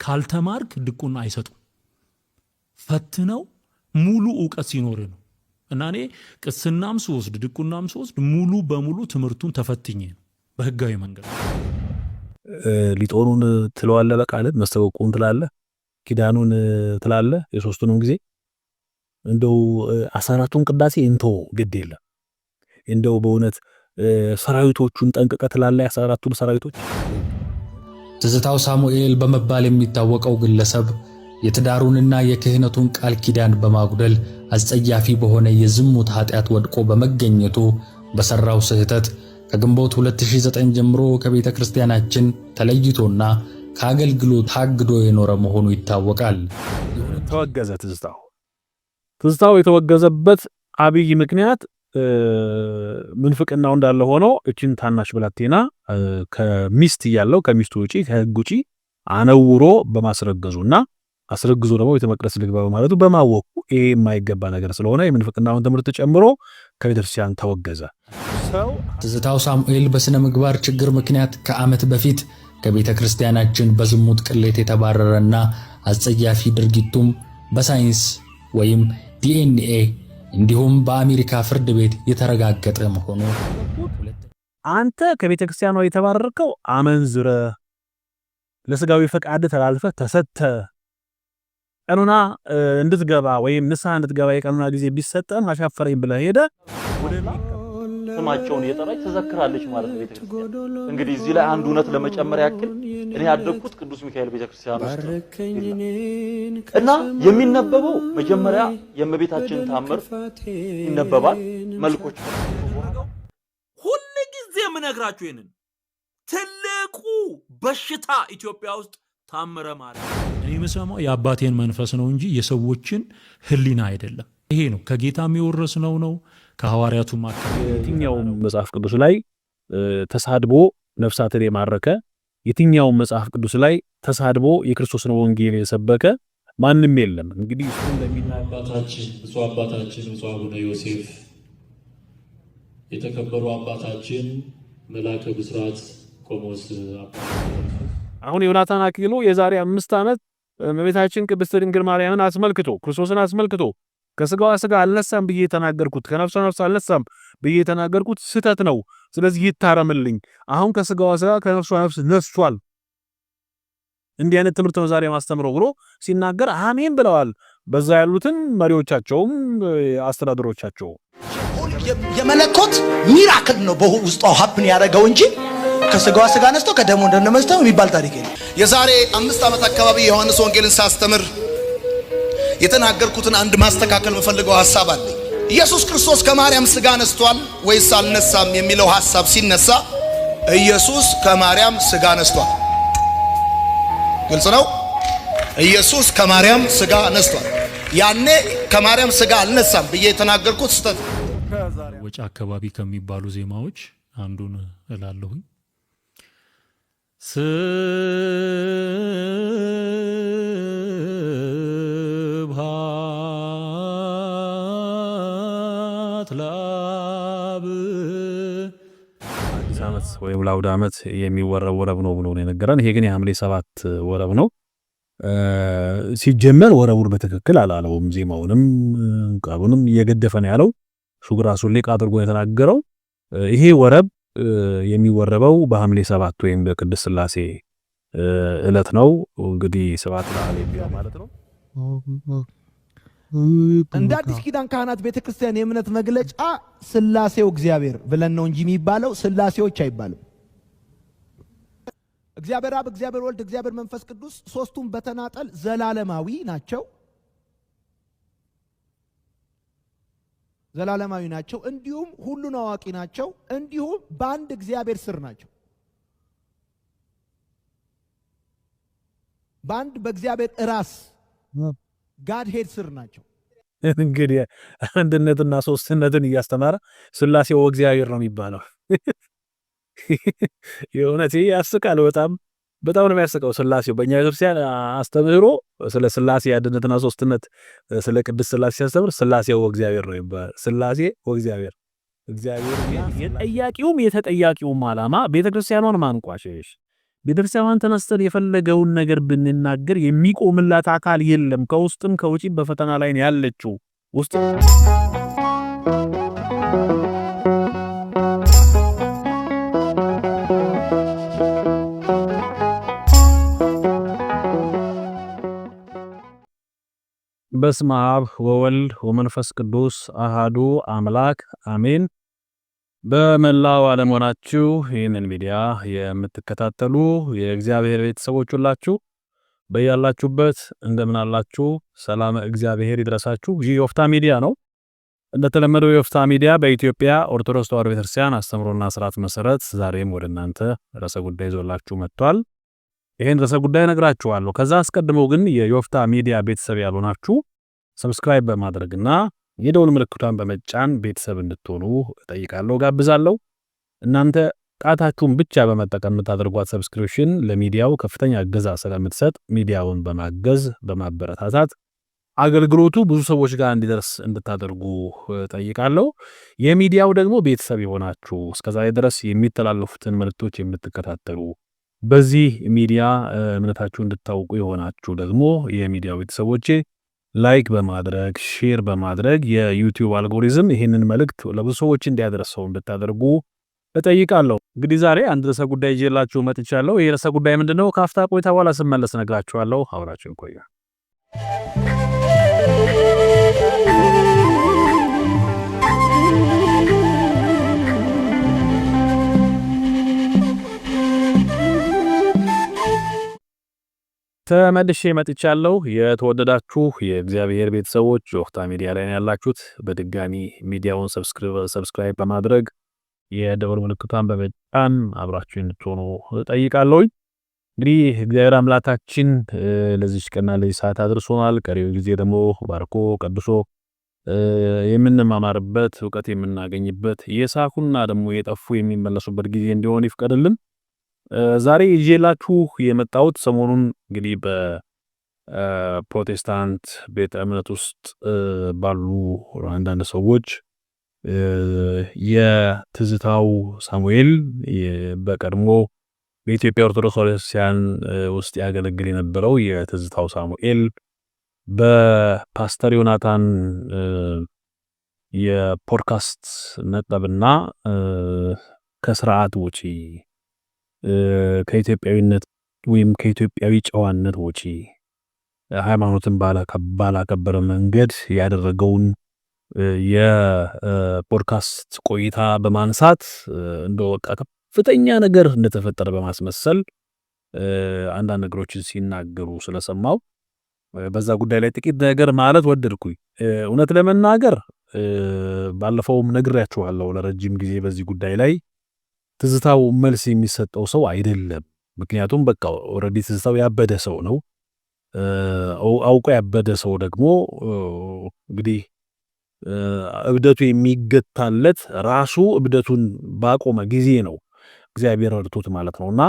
ካልተማርክ ድቁና አይሰጡም። ፈትነው ሙሉ ዕውቀት ሲኖር ነው። እና እኔ ቅስናም ስወስድ ድቁናም ስወስድ ሙሉ በሙሉ ትምህርቱን ተፈትኜ ነው በህጋዊ መንገድ። ሊጦኑን ትለዋለህ፣ በቃል መስተወቁን ትላለህ፣ ኪዳኑን ትላለህ የሶስቱንም ጊዜ እንደው 14ቱን ቅዳሴ እንቶ ግድ የለም እንደው በእውነት ሰራዊቶቹን ጠንቅቀ ትላለህ። 14ቱን ሰራዊቶች ትዝታው ሳሙኤል በመባል የሚታወቀው ግለሰብ የትዳሩንና የክህነቱን ቃል ኪዳን በማጉደል አስጸያፊ በሆነ የዝሙት ኃጢአት ወድቆ በመገኘቱ በሰራው ስህተት ከግንቦት 2009 ጀምሮ ከቤተ ክርስቲያናችን ተለይቶና ከአገልግሎት ታግዶ የኖረ መሆኑ ይታወቃል። ተወገዘ። ትዝታው የተወገዘበት አብይ ምክንያት ምንፍቅናው እንዳለ ሆኖ እቺን ታናሽ ብላቴና ከሚስት ያለው ከሚስቱ ውጪ ከህግ ውጪ አነውሮ በማስረገዙና አስረግዞ ደግሞ ቤተ መቅደስ ልግባ በማለቱ በማወቁ ይሄ የማይገባ ነገር ስለሆነ የምንፍቅናውን ትምህርት ጨምሮ ከቤተክርስቲያን ተወገዘ። ትዝታው ሳሙኤል በስነ ምግባር ችግር ምክንያት ከዓመት በፊት ከቤተ ክርስቲያናችን በዝሙት ቅሌት የተባረረና አስጸያፊ ድርጊቱም በሳይንስ ወይም ዲኤንኤ እንዲሁም በአሜሪካ ፍርድ ቤት የተረጋገጠ መሆኑ አንተ ከቤተ ክርስቲያኗ የተባረርከው አመንዝረ ለስጋዊ ፈቃድ ተላልፈ ተሰተ ቀኑና እንድትገባ ወይም ንስሐ እንድትገባ የቀኑና ጊዜ ቢሰጠን አሻፈረኝ ብለህ ሄደ ወደ ስማቸውን የጠራች ተዘክራለች ማለት ነው ቤተክርስቲያን። እንግዲህ እዚህ ላይ አንድ እውነት ለመጨመር ያክል እኔ ያደግኩት ቅዱስ ሚካኤል ቤተክርስቲያን ውስጥ እና የሚነበበው መጀመሪያ የእመቤታችን ታምር ይነበባል። መልኮች ሁሉ ጊዜ የምነግራችሁ ይሄንን ትልቁ በሽታ ኢትዮጵያ ውስጥ ታምረ ማለት እኔ የምሰማው የአባቴን መንፈስ ነው እንጂ የሰዎችን ህሊና አይደለም። ይሄ ነው ከጌታ የሚወረስነው ነው። ከሐዋርያቱ የትኛው መጽሐፍ ቅዱስ ላይ ተሳድቦ ነፍሳትን የማረከ የትኛው መጽሐፍ ቅዱስ ላይ ተሳድቦ የክርስቶስን ወንጌል የሰበከ ማንም የለም። እንግዲህ እሱ አባታችን ብፁዕ አቡነ ዮሴፍ የተከበሩ አባታችን መላከ ብስራት ቆሞስ አሁን ዮናታን አክሊሉ የዛሬ 5 ዓመት እመቤታችን ቅድስት ድንግል ማርያምን አስመልክቶ ክርስቶስን አስመልክቶ ከስጋዋ ስጋ አልነሳም ብዬ ተናገርኩት ከነፍሷ ነፍስ አልነሳም ብዬ ተናገርኩት ስህተት ነው፣ ስለዚህ ይታረምልኝ። አሁን ከስጋዋ ስጋ ከነፍሷ ነፍስ ነስቷል። እንዲህ አይነት ትምህርት ነው ዛሬ ማስተምረው ብሎ ሲናገር አሜን ብለዋል። በዛ ያሉትን መሪዎቻቸውም አስተዳደሮቻቸው የመለኮት ሚራክል ነው በውስጧ ሀፕን ያደረገው እንጂ ከስጋዋ ስጋ ነስቶ ከደሙ እንደነመስተው የሚባል ታሪክ የለም። የዛሬ 5 ዓመት አካባቢ ዮሐንስ ወንጌልን ሳስተምር የተናገርኩትን አንድ ማስተካከል መፈልገው ሐሳብ አለ። ኢየሱስ ክርስቶስ ከማርያም ስጋ ነስቷል ወይስ አልነሳም የሚለው ሐሳብ ሲነሳ ኢየሱስ ከማርያም ስጋ ነስቷል። ግልጽ ነው። ኢየሱስ ከማርያም ስጋ ነስቷል። ያኔ ከማርያም ስጋ አልነሳም ብዬ የተናገርኩት ስህተት። ወጪ አካባቢ ከሚባሉ ዜማዎች አንዱን እላለሁኝ። ስብሐት ለአብ አዲስ ዓመት ወይም ለአውደ ዓመት የሚወረብ ወረብ ነው ብሎ ነው የነገረን። ይሄ ግን የሐምሌ 7 ወረብ ነው። ሲጀመር ወረቡን በትክክል አላለውም። ዜማውንም ቃሉንም እየገደፈ ነው ያለው። ሱግራሱ ሊቅ አድርጎ የተናገረው ይሄ ወረብ የሚወረበው በሐምሌ 7 ወይም በቅድስት ሥላሴ ዕለት ነው። እንግዲህ 7 ለአብ የሚለው ማለት ነው። እንደ አዲስ ኪዳን ካህናት ቤተክርስቲያን የእምነት መግለጫ ሥላሴው እግዚአብሔር ብለን ነው እንጂ የሚባለው ሥላሴዎች አይባልም። እግዚአብሔር አብ፣ እግዚአብሔር ወልድ፣ እግዚአብሔር መንፈስ ቅዱስ ሶስቱም በተናጠል ዘላለማዊ ናቸው። ዘላለማዊ ናቸው። እንዲሁም ሁሉን አዋቂ ናቸው። እንዲሁም በአንድ እግዚአብሔር ስር ናቸው። በአንድ በእግዚአብሔር ራስ ጋድ ሄድ ስር ናቸው። እንግዲህ አንድነትና ሶስትነትን እያስተማረ ሥላሴው እግዚአብሔር ነው የሚባለው። የእውነት ያስቃል። በጣም ነው የሚያስቀው። ሥላሴው በእኛ ቤተክርስቲያን አስተምህሮ ስለ ሥላሴ አንድነትና ሶስትነት ስለ ቅድስት ሥላሴ ሲያስተምር ሥላሴው እግዚአብሔር ነው ይባላል። ሥላሴ እግዚአብሔር የጠያቂውም የተጠያቂውም ዓላማ ቤተክርስቲያኗን ማንቋሸሽ፣ ቤተክርስቲያን ተነስተን የፈለገውን ነገር ብንናገር የሚቆምላት አካል የለም። ከውስጥም ከውጪም በፈተና ላይ ነው ያለችው። ውስጥ በስመ አብ ወወልድ ወመንፈስ ቅዱስ አሃዱ አምላክ አሜን። በመላው ዓለም ሆናችሁ ይህንን ሚዲያ የምትከታተሉ የእግዚአብሔር ቤተሰቦች ሁላችሁ በያላችሁበት እንደምን አላችሁ? ሰላም እግዚአብሔር ይድረሳችሁ። ይህ የወፍታ ሚዲያ ነው። እንደተለመደው የወፍታ ሚዲያ በኢትዮጵያ ኦርቶዶክስ ተዋሕዶ ቤተክርስቲያን አስተምሮና ስርዓት መሰረት ዛሬም ወደ እናንተ ርዕሰ ጉዳይ ይዞላችሁ መጥቷል። ይሄን ርዕሰ ጉዳይ ነግራችኋለሁ። ከዛ አስቀድሞ ግን የወፍታ ሚዲያ ቤተሰብ ያልሆናችሁ ሰብስክራይብ በማድረግና የደውል ምልክቷን በመጫን ቤተሰብ እንድትሆኑ እጠይቃለሁ፣ ጋብዛለሁ። እናንተ ጣታችሁን ብቻ በመጠቀም የምታደርጓት ሰብስክሪፕሽን ለሚዲያው ከፍተኛ እገዛ ስለምትሰጥ ሚዲያውን በማገዝ በማበረታታት አገልግሎቱ ብዙ ሰዎች ጋር እንዲደርስ እንድታደርጉ እጠይቃለሁ። የሚዲያው ደግሞ ቤተሰብ የሆናችሁ እስከዛሬ ድረስ የሚተላለፉትን መልእክቶች የምትከታተሉ በዚህ ሚዲያ እምነታችሁ እንድታውቁ የሆናችሁ ደግሞ የሚዲያው ቤተሰቦቼ ላይክ በማድረግ ሼር በማድረግ የዩቲዩብ አልጎሪዝም ይህንን መልእክት ለብዙ ሰዎች እንዲያደርሰው እንድታደርጉ እጠይቃለሁ። እንግዲህ ዛሬ አንድ ርዕሰ ጉዳይ ይዤላችሁ መጥቻለሁ። ይህ ርዕሰ ጉዳይ ምንድነው? ከአፍታ ቆይታ በኋላ ስመለስ ነግራችኋለሁ። አብራችሁን ቆዩ። ተመልሼ መጥቻለሁ። የተወደዳችሁ የእግዚአብሔር ቤተሰቦች ወፍታ ሚዲያ ላይ ያላችሁት በድጋሚ ሚዲያውን ሰብስክራይብ በማድረግ የደወል ምልክቷን በመጫን አብራችሁ እንድትሆኑ እጠይቃለሁ። እንግዲህ እግዚአብሔር አምላካችን ለዚህ ቀንና ለዚህ ሰዓት አድርሶናል። ቀሪው ጊዜ ደግሞ ባርኮ ቀድሶ የምንማማርበት ዕውቀት የምናገኝበት የሳኩና ደግሞ የጠፉ የሚመለሱበት ጊዜ እንዲሆን ይፍቀድልን። ዛሬ ይዤላችሁ የመጣሁት ሰሞኑን እንግዲህ በፕሮቴስታንት ቤተ እምነት ውስጥ ባሉ አንዳንድ ሰዎች የትዝታው ሳሙኤል በቀድሞ በኢትዮጵያ ኦርቶዶክስ ቤተክርስቲያን ውስጥ ያገለግል የነበረው የትዝታው ሳሙኤል በፓስተር ዮናታን የፖድካስት ነጥብና ከስርዓት ውጪ ከኢትዮጵያዊነት ወይም ከኢትዮጵያዊ ጨዋነት ውጪ ሃይማኖትን ባላከበረ መንገድ ያደረገውን የፖድካስት ቆይታ በማንሳት እንደወጣ ከፍተኛ ነገር እንደተፈጠረ በማስመሰል አንዳንድ ነገሮችን ሲናገሩ ስለሰማው በዛ ጉዳይ ላይ ጥቂት ነገር ማለት ወደድኩኝ። እውነት ለመናገር ባለፈውም ነግሬያችኋለሁ ለረጅም ጊዜ በዚህ ጉዳይ ላይ ትዝታው መልስ የሚሰጠው ሰው አይደለም። ምክንያቱም በቃ ኦልሬዲ ትዝታው ያበደ ሰው ነው። አውቆ ያበደ ሰው ደግሞ እንግዲህ እብደቱ የሚገታለት ራሱ እብደቱን ባቆመ ጊዜ ነው፣ እግዚአብሔር ረድቶት ማለት ነውና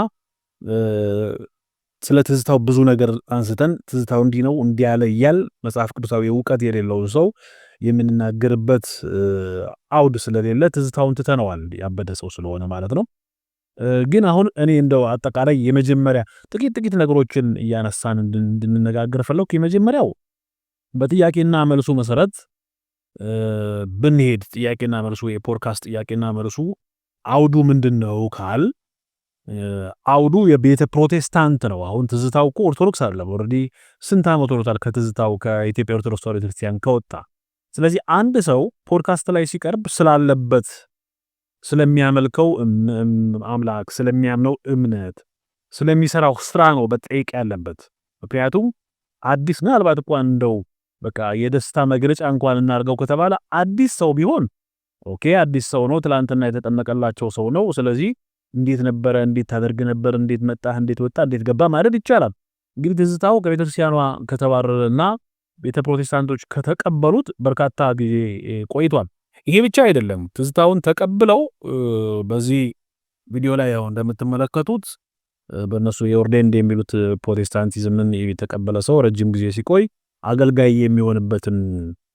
ስለ ትዝታው ብዙ ነገር አንስተን ትዝታው እንዲህ ነው እንዲህ ያለ እያል መጽሐፍ ቅዱሳዊ ዕውቀት የሌለውን ሰው የምንናገርበት አውድ ስለሌለ ትዝታውን ትተነዋል፣ ያበደ ሰው ስለሆነ ማለት ነው። ግን አሁን እኔ እንደው አጠቃላይ የመጀመሪያ ጥቂት ነገሮችን እያነሳን እንድንነጋገር ፈለኩ። የመጀመሪያው በጥያቄና መልሱ መሰረት ብንሄድ ጥያቄና መልሱ የፖድካስት ጥያቄና መልሱ አውዱ ምንድነው ካል አውዱ የቤተ ፕሮቴስታንት ነው። አሁን ትዝታው እኮ ኦርቶዶክስ አይደለም። ኦልሬዲ ስንት ዓመት ሆኖታል ከትዝታው ከኢትዮጵያ ኦርቶዶክስ ተዋሕዶ ቤተክርስቲያን ከወጣ። ስለዚህ አንድ ሰው ፖድካስት ላይ ሲቀርብ ስላለበት ስለሚያመልከው አምላክ ስለሚያምነው እምነት ስለሚሰራው ስራ ነው በጠይቅ ያለበት። ምክንያቱም አዲስ ምናልባት እንኳን እንደው በቃ የደስታ መግለጫ እንኳን እናርገው ከተባለ አዲስ ሰው ቢሆን ኦኬ አዲስ ሰው ነው፣ ትላንትና የተጠመቀላቸው ሰው ነው። ስለዚህ እንዴት ነበረ፣ እንዴት ታደርግ ነበር፣ እንዴት መጣህ፣ እንዴት ወጣ፣ እንዴት ገባ ማለት ይቻላል። እንግዲህ ትዝታው ከቤተክርስቲያኗ ከተባረረና ቤተ ፕሮቴስታንቶች ከተቀበሉት በርካታ ጊዜ ቆይቷል። ይሄ ብቻ አይደለም። ትዝታውን ተቀብለው በዚህ ቪዲዮ ላይ ያው እንደምትመለከቱት በእነሱ የኦርዴንድ የሚሉት ፕሮቴስታንቲዝምን የተቀበለ ሰው ረጅም ጊዜ ሲቆይ አገልጋይ የሚሆንበትን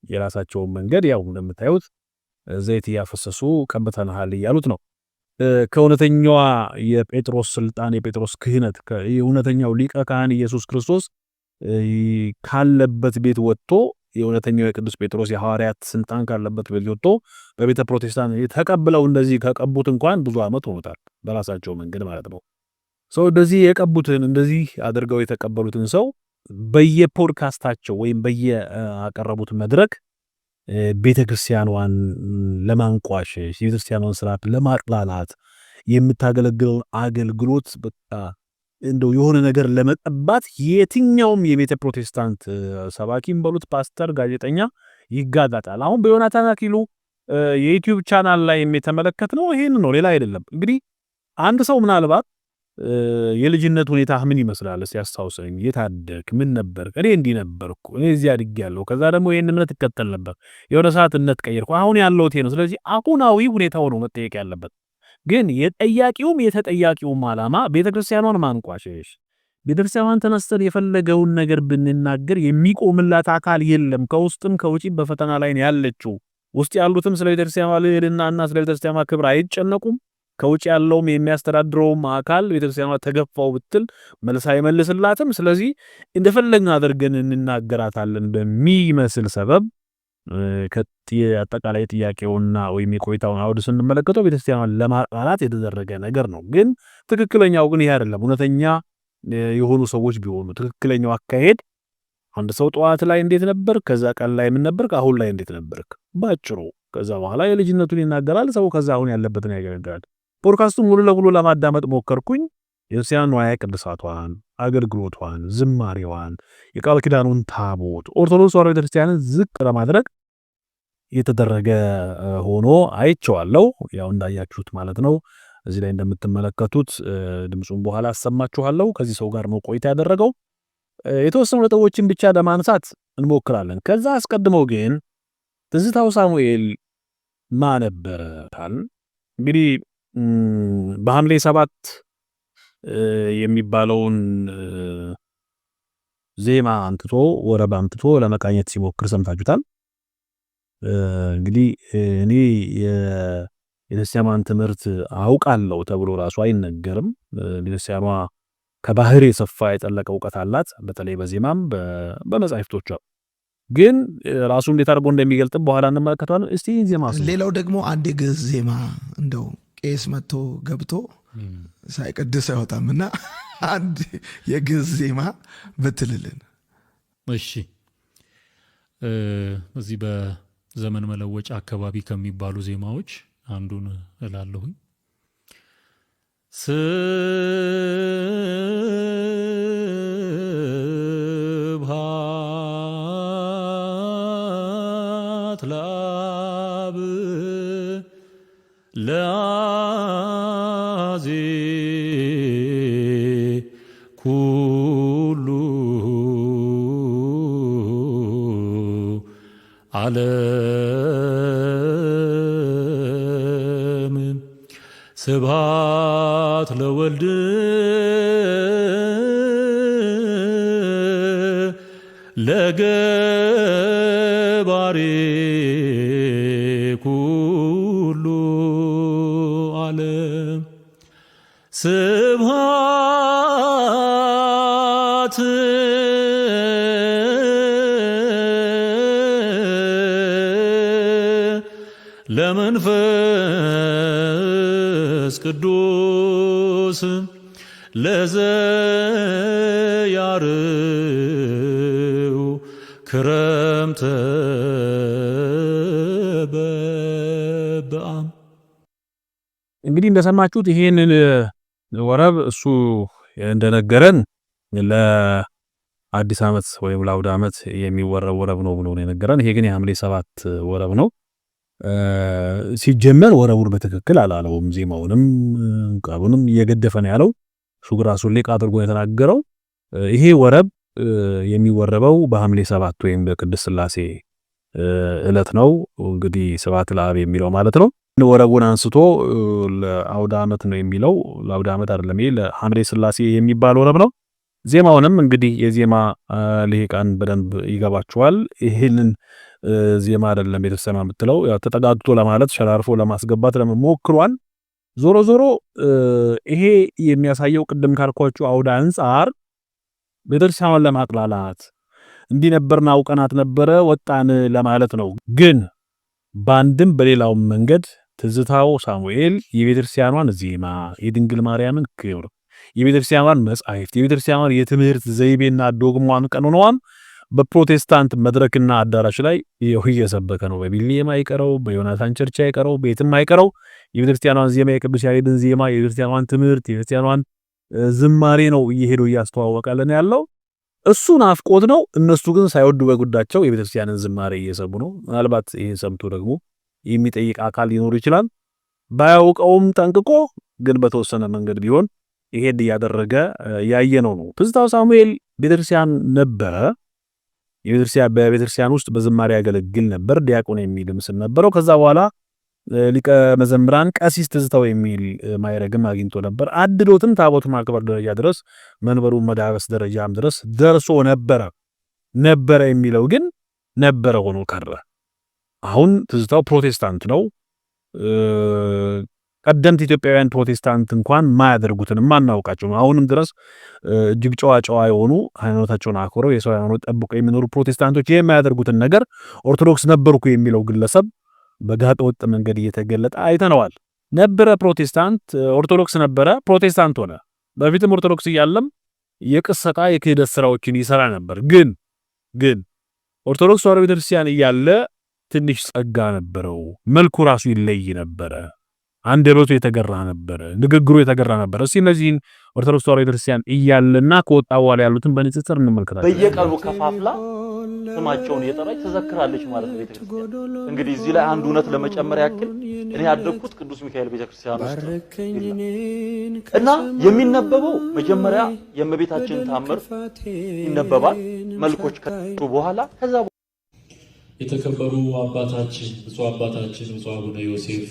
የራሳቸውን መንገድ ያው እንደምታዩት ዘይት እያፈሰሱ ቀብተናል እያሉት ነው። ከእውነተኛዋ የጴጥሮስ ስልጣን የጴጥሮስ ክህነት የእውነተኛው ሊቀ ካህን ኢየሱስ ክርስቶስ ካለበት ቤት ወጥቶ የእውነተኛው የቅዱስ ጴጥሮስ የሐዋርያት ስልጣን ካለበት ቤት ወጥቶ በቤተ ፕሮቴስታንት የተቀበለው እንደዚህ ከቀቡት እንኳን ብዙ ዓመት ሆኖታል። በራሳቸው መንገድ ማለት ነው። ሰው እንደዚህ የቀቡትን እንደዚህ አድርገው የተቀበሉትን ሰው በየፖድካስታቸው ወይም በየአቀረቡት መድረክ ቤተክርስቲያኗን ለማንቋሸሽ የቤተክርስቲያኗን ስርዓት ለማጥላላት የምታገለግለውን አገልግሎት በቃ እንደው የሆነ ነገር ለመቀባት የትኛውም የቤተ ፕሮቴስታንት ሰባኪም በሉት ፓስተር፣ ጋዜጠኛ ይጋጋጣል። አሁን በዮናታን አክሊሉ የዩቲዩብ ቻናል ላይ የተመለከትነው ይሄን ነው፣ ሌላ አይደለም። እንግዲህ አንድ ሰው ምናልባት የልጅነት ሁኔታ ምን ይመስላል እስቲ ያስታውሰኝ፣ የታደክ ምን ነበር? እኔ እንዲህ ነበርኩ፣ እኔ እዚህ አድጌያለሁ፣ ከዛ ደግሞ ይሄን እምነት እከተል ነበር፣ የሆነ ሰዓት እምነት ቀየርኩ፣ አሁን ያለሁት ነው። ስለዚህ አሁናዊ ሁኔታው ነው መጠየቅ ያለበት። ግን የጠያቂውም የተጠያቂውም ዓላማ ቤተክርስቲያኗን ማንቋሸሽ፣ ቤተክርስቲያኗን ተነስተን የፈለገውን ነገር ብንናገር የሚቆምላት አካል የለም። ከውስጥም ከውጪም በፈተና ላይ ያለችው ውስጥ ያሉትም ስለ ቤተክርስቲያኗ ልዕልናና ስለ ቤተክርስቲያኗ ክብር አይጨነቁም። ከውጭ ያለውም የሚያስተዳድረውም አካል ቤተክርስቲያኗ ተገፋው ብትል መልስ አይመልስላትም። ስለዚህ እንደፈለግን አድርገን እንናገራታለን በሚመስል ሰበብ አጠቃላይ ጥያቄውና ወይም የቆይታውን አውድ ስንመለከተው ቤተክርስቲያኗን ለማጥላላት የተደረገ ነገር ነው። ግን ትክክለኛው ግን ይሄ አይደለም። እውነተኛ የሆኑ ሰዎች ቢሆኑ ትክክለኛው አካሄድ አንድ ሰው ጠዋት ላይ እንዴት ነበር፣ ከዛ ቀን ላይ ምን ነበር፣ አሁን ላይ እንዴት ነበርክ ባጭሩ፣ ከዛ በኋላ የልጅነቱን ይናገራል ሰው፣ ከዛ አሁን ያለበትን ያገለግላል። ፖድካስቱን ሙሉ ለሙሉ ለማዳመጥ ሞከርኩኝ። የቤተክርስቲያን ንዋየ ቅድሳቷን፣ አገልግሎቷን፣ ዝማሬዋን፣ የቃል ኪዳኑን ታቦት ኦርቶዶክስ ተዋሕዶ ቤተክርስቲያንን ዝቅ ለማድረግ የተደረገ ሆኖ አይቼዋለሁ። ያው እንዳያችሁት ማለት ነው። እዚህ ላይ እንደምትመለከቱት ድምፁን በኋላ አሰማችኋለሁ። ከዚህ ሰው ጋር ነው ቆይታ ያደረገው። የተወሰኑ ነጥቦችን ብቻ ለማንሳት እንሞክራለን። ከዛ አስቀድመው ግን ትዝታው ሳሙኤል ማን ነበረ ካልን እንግዲህ በሐምሌ 7 የሚባለውን ዜማ አንትቶ ወረብ አምጥቶ ለመቃኘት ሲሞክር ሰምታችሁታል። እንግዲህ እኔ የቤተክርስቲያኗን ትምህርት አውቃለሁ ተብሎ ራሱ አይነገርም። ቤተክርስቲያኗ ከባህር የሰፋ የጠለቀ እውቀት አላት፣ በተለይ በዜማም በመጻሕፍቶቿ። ግን ራሱ እንዴት አድርጎ እንደሚገልጥም በኋላ እንመለከተዋለን። እስቲ ዜማ ሌላው ደግሞ አንድ የግዕዝ ዜማ እንደው ቄስ መጥቶ ገብቶ ሳይቀድስ አይወጣም እና አንድ የግዕዝ ዜማ ብትልልን። እሺ፣ እዚህ በዘመን መለወጫ አካባቢ ከሚባሉ ዜማዎች አንዱን እላለሁኝ። ስብሐት ለአብ ለአዜ ኩሉ ዓለም ስብሐት ለወልድ ለገባሬ ኩሉ ዓለም ስብሐት ለመንፈስ ቅዱስ ለዘያርው ክረምተ በበአም። እንግዲህ እንደሰማችሁት ይሄንን ወረብ እሱ እንደነገረን ለአዲስ ዓመት ወይም ለአውደ ዓመት የሚወረብ ወረብ ነው ብሎ ነው የነገረን። ይሄ ግን የሐምሌ 7 ወረብ ነው። ሲጀመር ወረቡን በትክክል አላለውም። ዜማውንም ቃሉንም እየገደፈ ነው ያለው። እሱ ራሱን ሊቅ አድርጎ የተናገረው ይሄ ወረብ የሚወረበው በሐምሌ 7 ወይም በቅድስት ሥላሴ ዕለት ነው። እንግዲህ ስብሐት ለአብ የሚለው ማለት ነው። ወረቡን አንስቶ ለአውደ ዓመት ነው የሚለው። ለአውደ ዓመት አይደለም፣ ይሄ ለሐምሌ ሥላሴ የሚባል ወረብ ነው። ዜማውንም እንግዲህ የዜማ ልሂቃን በደንብ ይገባቸዋል። ይሄንን ዜማ አይደለም ቤተክርስቲያን የምትለው፣ ያው ተጠጋግቶ ለማለት ሸራርፎ ለማስገባት ለመሞክሯል። ዞሮ ዞሮ ይሄ የሚያሳየው ቅድም ካልኳችሁ አውዳ አንፃር ቤተክርስቲያኗን ለማጥላላት እንዲህ ነበርና አውቀናት ነበረ ወጣን ለማለት ነው። ግን በአንድም በሌላውም መንገድ ትዝታው ሳሙኤል የቤተክርስቲያኗን ዜማ፣ የድንግል ማርያምን ክብር፣ የቤተክርስቲያኗን መጻሕፍት፣ የቤተክርስቲያኗን የትምህርት ዘይቤና ዶግማዋን ቀኖናዋን በፕሮቴስታንት መድረክና አዳራሽ ላይ እየሰበከ ነው። በቢሊየም አይቀረው፣ በዮናታን ቸርች አይቀረው፣ ቤትም አይቀረው የቤተክርስቲያኗን ዜማ፣ የቅዱስ ያሬድን ዜማ፣ የቤተክርስቲያኗን ትምህርት፣ የቤተክርስቲያኗን ዝማሬ ነው እየሄዱ እያስተዋወቀልን ያለው። እሱ ናፍቆት ነው። እነሱ ግን ሳይወዱ በጉዳቸው የቤተክርስቲያንን ዝማሬ እየሰሙ ነው። ምናልባት ይሄ ሰምቶ ደግሞ የሚጠይቅ አካል ሊኖር ይችላል። ባያውቀውም ጠንቅቆ ግን በተወሰነ መንገድ ቢሆን ይሄድ እያደረገ ያየነው ነው። ትዝታው ሳሙኤል ቤተክርስቲያን ነበረ። በቤተክርስቲያን ውስጥ በዝማሬ ያገለግል ነበር። ዲያቆን የሚልም ስም ነበረው። ከዛ በኋላ ሊቀ መዘምራን ቀሲስ ትዝታው የሚል ማዕረግም አግኝቶ ነበር። አድሎትም ታቦት ማክበር ደረጃ ድረስ መንበሩ መዳበስ ደረጃም ድረስ ደርሶ ነበረ የሚለው ግን ነበረ ሆኖ ቀረ። አሁን ትዝታው ፕሮቴስታንት ነው። ቀደምት ኢትዮጵያውያን ፕሮቴስታንት እንኳን ማያደርጉትን ማናውቃቸው ነው። አሁንም ድረስ እጅግ ጨዋ የሆኑ ሃይማኖታቸውን አክብረው የሰው ሃይማኖት ጠብቀው የሚኖሩ ፕሮቴስታንቶች የማያደርጉትን ነገር ኦርቶዶክስ ነበርኩ የሚለው ግለሰብ በጋጠ ወጥ መንገድ እየተገለጠ አይተነዋል። ነበረ ፕሮቴስታንት፣ ኦርቶዶክስ ነበረ፣ ፕሮቴስታንት ሆነ። በፊትም ኦርቶዶክስ እያለም የቅሰታ የክህደት ስራዎችን ይሰራ ነበር። ግን ኦርቶዶክስ ተዋሕዶ ቤተክርስቲያን እያለ ትንሽ ጸጋ ነበረው። መልኩ ራሱ ይለይ ነበረ። አንደበቱ የተገራ ነበረ። ንግግሩ የተገራ ነበረ። እስቲ እነዚህን ኦርቶዶክስ ተዋሕዶ ቤተክርስቲያን እያለና ከወጣ በኋላ ያሉትን በንጽጽር እንመልከታለን። በየቀኑ ከፋፍላ ስማቸውን እየጠራች ተዘክራለች ማለት ነው ቤተክርስቲያን። እንግዲህ እዚህ ላይ አንድ እውነት ለመጨመር ያክል እኔ ያደግኩት ቅዱስ ሚካኤል ቤተክርስቲያን ውስጥ እና የሚነበበው መጀመሪያ የእመቤታችን ታምር ይነበባል። መልኮች ከቱ በኋላ ከዛ የተከበሩ አባታችን ብፁዕ አቡነ ዮሴፍ፣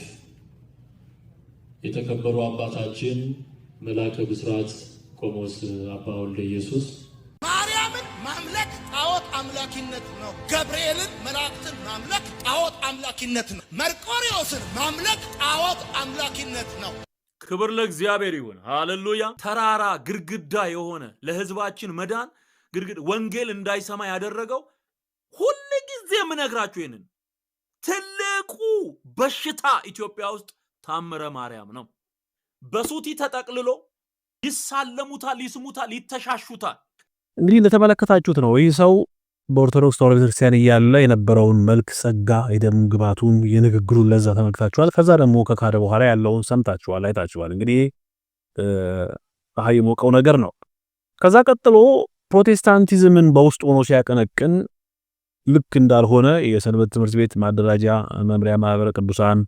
የተከበሩ አባታችን መላከ ብስራት ቆሞስ አባ ወልደ ኢየሱስ፣ ማርያምን ማምለክ ጣዖት አምላኪነት ነው። ገብርኤልን መላእክትን ማምለክ ጣዖት አምላኪነት ነው። መርቆሪዎስን ማምለክ ጣዖት አምላኪነት ነው። ክብር ለእግዚአብሔር ይሁን። ሃሌሉያ። ተራራ ግድግዳ የሆነ ለህዝባችን መዳን ወንጌል እንዳይሰማ ያደረገው ሁሉ ጊዜ የምነግራችሁ ይሄንን ትልቁ በሽታ ኢትዮጵያ ውስጥ ታምረ ማርያም ነው። በሱቲ ተጠቅልሎ ይሳለሙታል፣ ይስሙታል፣ ይተሻሹታል። እንግዲህ እንደተመለከታችሁት ነው። ይህ ሰው በኦርቶዶክስ ተዋሕዶ ቤተክርስቲያን እያለ የነበረውን መልክ፣ ጸጋ፣ የደም ግባቱን፣ የንግግሩን ለዛ ተመልክታችኋል። ከዛ ደግሞ ከካደ በኋላ ያለውን ሰምታችኋል፣ አይታችኋል። እንግዲህ ፀሐይ የሞቀው ነገር ነው። ከዛ ቀጥሎ ፕሮቴስታንቲዝምን በውስጥ ሆኖ ሲያቀነቅን ልክ እንዳልሆነ የሰንበት ትምህርት ቤት ማደራጃ መምሪያ ማህበረ ቅዱሳን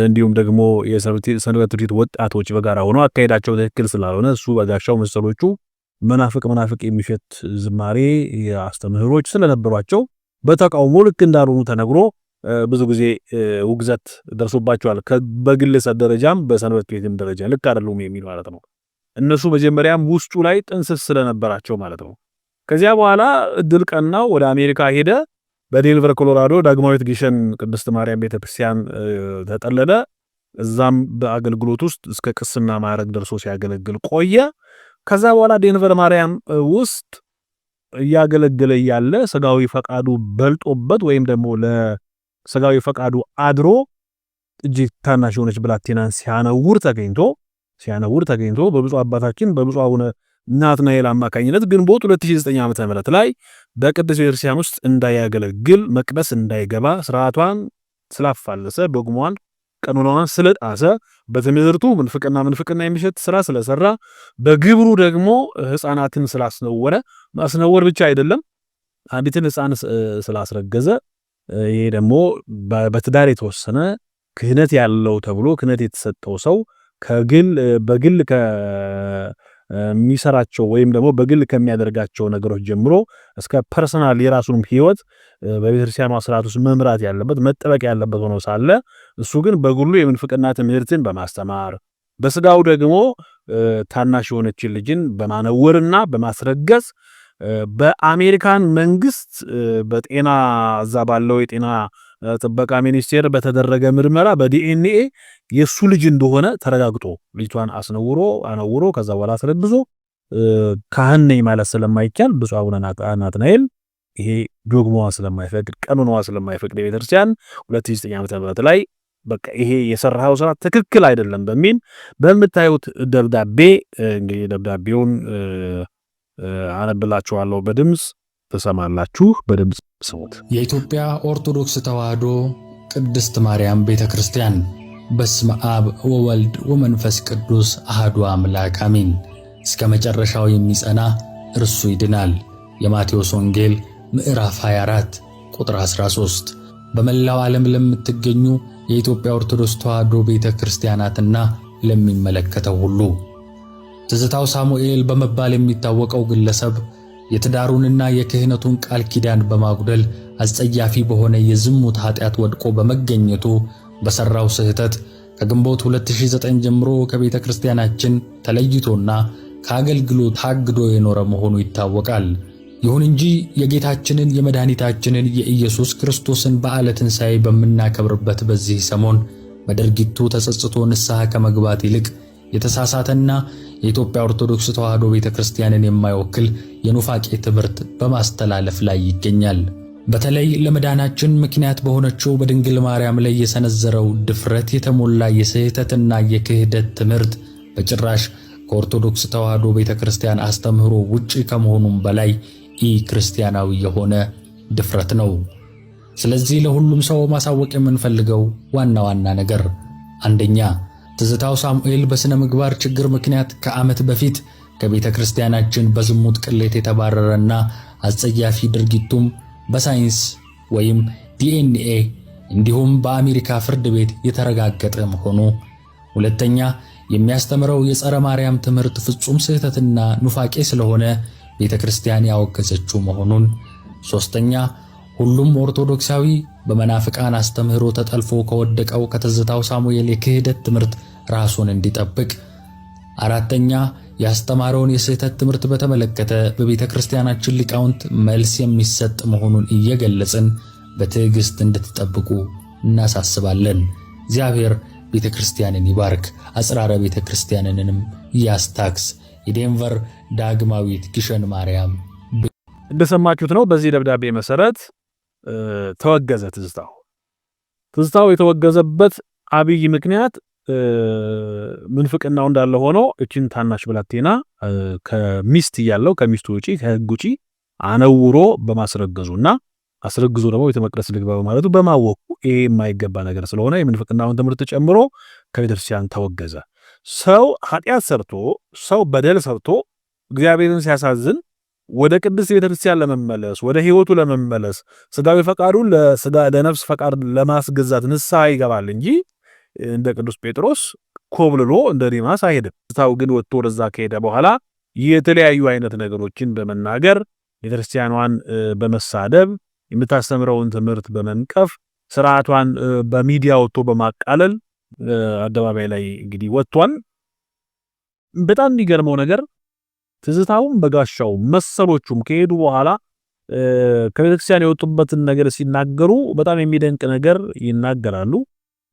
እንዲሁም ደግሞ የሰንበት ትምህርት ቤት ወጣቶች በጋራ ሆኖ አካሄዳቸው ትክክል ስላልሆነ እሱ በጋሻው መሰሎቹ መናፍቅ የሚሸት ዝማሬ አስተምህሮች ስለነበሯቸው በተቃውሞ ልክ እንዳልሆኑ ተነግሮ ብዙ ጊዜ ውግዘት ደርሶባቸዋል። በግለሰብ ደረጃም በሰንበት ቤትም ደረጃ ልክ አይደሉም የሚል ማለት ነው። እነሱ መጀመሪያም ውስጡ ላይ ጥንስስ ስለነበራቸው ማለት ነው። ከዚያ በኋላ እድል ቀናው ወደ አሜሪካ ሄደ። በዴንቨር ኮሎራዶ ዳግማዊት ግሸን ቅድስት ማርያም ቤተክርስቲያን ተጠለለ። እዛም በአገልግሎት ውስጥ እስከ ቅስና ማዕረግ ደርሶ ሲያገለግል ቆየ። ከዛ በኋላ ዴንቨር ማርያም ውስጥ እያገለገለ ያለ ስጋዊ ፈቃዱ በልጦበት ወይም ደግሞ ለስጋዊ ፈቃዱ አድሮ እጅግ ታናሽ የሆነች ብላቴናን ሲያነውር ተገኝቶ በብፁዕ አባታችን በብፁዕ አቡነ ናትናኤል አማካኝነት ግንቦት 2009 ዓ.ም ላይ በቅድስት ቤተክርስቲያን ውስጥ እንዳያገለግል መቅደስ እንዳይገባ ስርዓቷን ስላፋለሰ ዶግማዋን ቀኖናዋን ስለጣሰ በትምህርቱ ምንፍቅና የሚሸት ስራ ስለሰራ በግብሩ ደግሞ ህፃናትን ስላስነወረ ማስነወር ብቻ አይደለም አንዲትን ህፃን ስላስረገዘ ይሄ ደግሞ በትዳር የተወሰነ ክህነት ያለው ተብሎ ክህነት የተሰጠው ሰው በግል የሚሰራቸው ወይም ደግሞ በግል ከሚያደርጋቸው ነገሮች ጀምሮ እስከ ፐርሰናል የራሱን ህይወት በቤተክርስቲያኗ ስርዓት ውስጥ መምራት ያለበት መጠበቅ ያለበት ሆኖ ሳለ እሱ ግን በግሉ የምንፍቅና ትምህርትን በማስተማር በስጋው ደግሞ ታናሽ የሆነችን ልጅን በማነወርና በማስረገዝ በአሜሪካን መንግስት በጤና እዛ ባለው የጤና ጥበቃ ሚኒስቴር በተደረገ ምርመራ በዲኤንኤ የሱ ልጅ እንደሆነ ተረጋግጦ ልጅቷን አነውሮ ከዛ በኋላ አስረግዞ ካህን ነኝ ማለት ስለማይቻል ብፁዕ አቡነ ናትናኤል ይሄ ዶግማዋ ስለማይፈቅድ ቀኖናዋ ስለማይፈቅድ የቤተክርስቲያን 2009 ዓ.ም ላይ በቃ ይሄ የሰራው ስራ ትክክል አይደለም በሚል በመታዩት ደብዳቤ እንግዲህ ደብዳቤውን አነብላችኋለሁ በድምጽ ተሰማላችሁ። በድምጽ ስሙት። የኢትዮጵያ ኦርቶዶክስ ተዋሕዶ ቅድስት ማርያም ቤተክርስቲያን በስመ አብ ወወልድ ወመንፈስ ቅዱስ አሐዱ አምላክ አሜን። እስከ መጨረሻው የሚጸና እርሱ ይድናል። የማቴዎስ ወንጌል ምዕራፍ 24 ቁጥር 13። በመላው ዓለም ለምትገኙ የኢትዮጵያ ኦርቶዶክስ ተዋሕዶ ቤተክርስቲያናትና ለሚመለከተው ሁሉ ትዝታው ሳሙኤል በመባል የሚታወቀው ግለሰብ የትዳሩንና የክህነቱን ቃል ኪዳን በማጉደል አስጸያፊ በሆነ የዝሙት ኃጢአት ወድቆ በመገኘቱ በሰራው ስህተት ከግንቦት 2009 ጀምሮ ከቤተ ክርስቲያናችን ተለይቶና ከአገልግሎት ታግዶ የኖረ መሆኑ ይታወቃል። ይሁን እንጂ የጌታችንን የመድኃኒታችንን የኢየሱስ ክርስቶስን በዓለ ትንሣኤ በምናከብርበት በዚህ ሰሞን በድርጊቱ ተጸጽቶ ንስሐ ከመግባት ይልቅ የተሳሳተና የኢትዮጵያ ኦርቶዶክስ ተዋሕዶ ቤተክርስቲያንን የማይወክል የኑፋቄ ትምህርት በማስተላለፍ ላይ ይገኛል። በተለይ ለመዳናችን ምክንያት በሆነችው በድንግል ማርያም ላይ የሰነዘረው ድፍረት የተሞላ የስህተትና የክህደት ትምህርት በጭራሽ ከኦርቶዶክስ ተዋሕዶ ቤተክርስቲያን አስተምህሮ ውጪ ከመሆኑም በላይ ክርስቲያናዊ የሆነ ድፍረት ነው። ስለዚህ ለሁሉም ሰው ማሳወቅ የምንፈልገው ዋና ነገር አንደኛ ትዝታው ሳሙኤል በስነ ምግባር ችግር ምክንያት ከዓመት በፊት ከቤተ ክርስቲያናችን በዝሙት ቅሌት የተባረረና አጸያፊ ድርጊቱም በሳይንስ ወይም ዲኤንኤ እንዲሁም በአሜሪካ ፍርድ ቤት የተረጋገጠ መሆኑ፣ ሁለተኛ የሚያስተምረው የጸረ ማርያም ትምህርት ፍጹም ስህተትና ኑፋቄ ስለሆነ ቤተ ክርስቲያን ያወገዘችው መሆኑን፣ ሶስተኛ ሁሉም ኦርቶዶክሳዊ በመናፍቃን አስተምህሮ ተጠልፎ ከወደቀው ከትዝታው ሳሙኤል የክህደት ትምህርት ራሱን እንዲጠብቅ፣ አራተኛ ያስተማረውን የስህተት ትምህርት በተመለከተ በቤተ ክርስቲያናችን ሊቃውንት መልስ የሚሰጥ መሆኑን እየገለጽን በትዕግስት እንድትጠብቁ እናሳስባለን። እግዚአብሔር ቤተ ክርስቲያንን ይባርክ፣ አጽራረ ቤተ ክርስቲያንንም ያስታክስ። የዴንቨር ዳግማዊት ግሸን ማርያም። እንደሰማችሁት ነው። በዚህ ደብዳቤ መሰረት ተወገዘ። ትዝታው የተወገዘበት አብይ ምክንያት ምንፍቅናው እንዳለ ሆኖ እቺን ታናሽ ብላቴና ከሚስት ያለው ከሚስቱ ውጪ ከሕግ ውጪ አነውሮ በማስረገዙና አስረግዞ ደግሞ ቤተ መቅደስ ልግባ በማለቱ በማወቁ ይሄ የማይገባ ነገር ስለሆነ የምንፍቅናውን ትምህርት ጨምሮ ከቤተክርስቲያን ተወገዘ። ሰው ኃጢአት ሰርቶ ሰው በደል ሰርቶ እግዚአብሔርን ሲያሳዝን ወደ ቅድስት ቤተክርስቲያን ለመመለስ ወደ ሕይወቱ ለመመለስ ስጋዊ ፈቃዱን ለነፍስ ፈቃድ ለማስገዛት ንስሐ ይገባል እንጂ እንደ ቅዱስ ጴጥሮስ ኮብልሎ እንደ ዲማስ አይሄድም። ትዝታው ግን ወጥቶ ወደዛ ከሄደ በኋላ የተለያዩ አይነት ነገሮችን በመናገር ቤተክርስቲያኗን በመሳደብ የምታስተምረውን ትምህርት በመንቀፍ ስርዓቷን በሚዲያ ወጥቶ በማቃለል አደባባይ ላይ እንግዲህ ወጥቷል። በጣም የሚገርመው ነገር ትዝታውም በጋሻው መሰሎቹም ከሄዱ በኋላ ከቤተክርስቲያን የወጡበትን ነገር ሲናገሩ በጣም የሚደንቅ ነገር ይናገራሉ።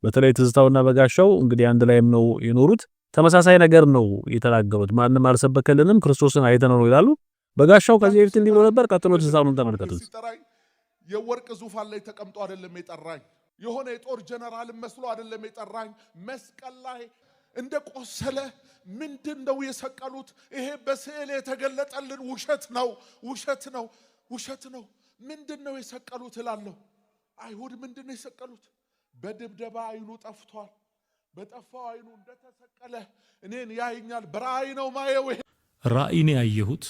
በተለይ ትዝታውና በጋሻው እንግዲህ አንድ ላይም ነው የኖሩት። ተመሳሳይ ነገር ነው የተናገሩት። ማንንም አልሰበከልንም ክርስቶስን አይተነው ነው ይላሉ። በጋሻው ከዚህ በፊት እንዲህ ብሎ ነበር። ቀጥሎ ትዝታውን ተመልከቱት። የወርቅ ዙፋን ላይ ተቀምጦ አይደለም የጠራኝ፣ የሆነ የጦር ጀነራል መስሎ አይደለም የጠራኝ። መስቀል ላይ እንደ ቆሰለ ምንድነው የሰቀሉት? ይሄ በስዕል የተገለጠልን ውሸት ነው፣ ውሸት ነው፣ ውሸት ነው። ምንድነው የሰቀሉት እላለሁ። አይሁድ ምንድነው የሰቀሉት? በድብደባ አይኑ ጠፍቷል። በጠፋው አይኑ እንደተሰቀለ እኔን ያየኛል። በራእይ ነው ማየው። ራእይን ያየሁት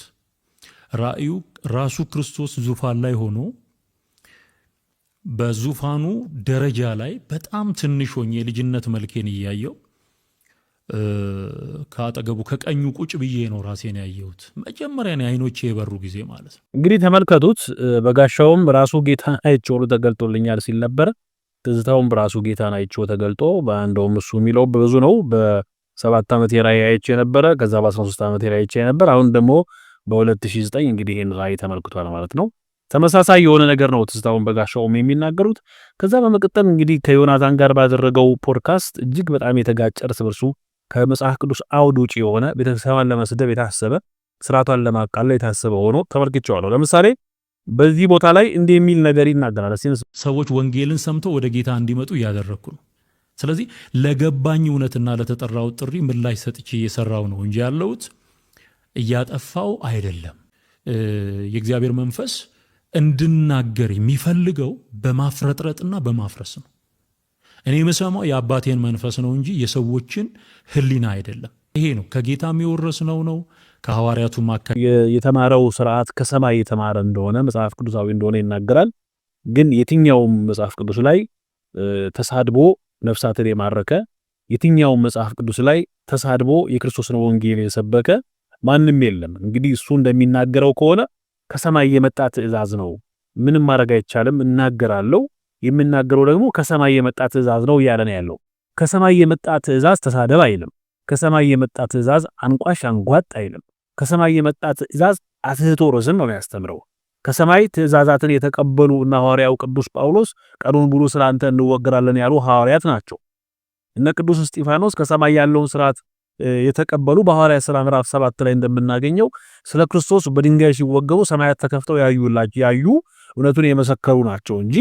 ራእዩ ራሱ ክርስቶስ ዙፋን ላይ ሆኖ በዙፋኑ ደረጃ ላይ በጣም ትንሽ ሆኜ የልጅነት መልኬን እያየው ከአጠገቡ ከቀኙ ቁጭ ብዬ ነው ራሴን ያየሁት። መጀመሪያ ነው አይኖቼ የበሩ ጊዜ ማለት ነው። እንግዲህ ተመልከቱት። በጋሻውም ራሱ ጌታን አይቼው ተገልጦልኛል ሲል ነበር። ትዝታውም ራሱ ጌታን አይቼው ተገልጦ በአንደውም እሱ የሚለው ብዙ ነው። በ7 ዓመት የራእይ አይቼ ነበረ፣ ከዛ በ13 ዓመት የራእይ አይቼ ነበር። አሁን ደግሞ በ2009 እንግዲህ ይሄን ራእይ ተመልክቷል ማለት ነው። ተመሳሳይ የሆነ ነገር ነው ትዝታውን በጋሻውም የሚናገሩት። ከዛ በመቀጠል እንግዲህ ከዮናታን ጋር ባደረገው ፖድካስት እጅግ በጣም የተጋጨ እርስ በርሱ ከመጽሐፍ ቅዱስ አውድ ውጪ የሆነ ቤተክርስቲያኗን ለመስደብ የታሰበ ስርዓቷን ለማቃለል የታሰበ ሆኖ ተመልክቼዋለሁ። ለምሳሌ በዚህ ቦታ ላይ እንዲህ የሚል ነገር ይናገራል። ሰዎች ወንጌልን ሰምተው ወደ ጌታ እንዲመጡ እያደረግኩ ነው። ስለዚህ ለገባኝ እውነትና ለተጠራው ጥሪ ምላሽ ሰጥቼ እየሰራው ነው እንጂ ያለሁት እያጠፋው አይደለም። የእግዚአብሔር መንፈስ እንድናገር የሚፈልገው በማፍረጥረጥና በማፍረስ ነው። እኔ የምሰማው የአባቴን መንፈስ ነው እንጂ የሰዎችን ሕሊና አይደለም። ይሄ ነው ከጌታም የወረስነው ነው። ከሐዋርያቱ የተማረው ስርዓት ከሰማይ የተማረ እንደሆነ መጽሐፍ ቅዱሳዊ እንደሆነ ይናገራል። ግን የትኛውም መጽሐፍ ቅዱስ ላይ ተሳድቦ ነፍሳትን የማረከ የትኛውም መጽሐፍ ቅዱስ ላይ ተሳድቦ የክርስቶስን ወንጌል የሰበከ ማንም የለም። እንግዲህ እሱ እንደሚናገረው ከሆነ ከሰማይ የመጣ ትእዛዝ ነው፣ ምንም ማድረግ አይቻልም፣ እናገራለሁ፣ የምናገረው ደግሞ ከሰማይ የመጣ ትእዛዝ ነው እያለ ነው ያለው። ከሰማይ የመጣ ትእዛዝ ተሳደብ አይልም። ከሰማይ የመጣ ትእዛዝ አንቋሽ አንጓጥ አይልም። ከሰማይ የመጣ ትእዛዝ አትህቶ ርዝም ነው የሚያስተምረው። ከሰማይ ትእዛዛትን የተቀበሉ እና ሐዋርያው ቅዱስ ጳውሎስ ቀኑን ሙሉ ስላንተ እንወገራለን ያሉ ሐዋርያት ናቸው። እነ ቅዱስ እስጢፋኖስ ከሰማይ ያለውን ስርዓት የተቀበሉ በሐዋርያት ሥራ ምዕራፍ 7 ላይ እንደምናገኘው ስለ ክርስቶስ በድንጋይ ሲወገሩ ሰማያት ተከፍተው ያዩ እውነቱን የመሰከሩ ናቸው እንጂ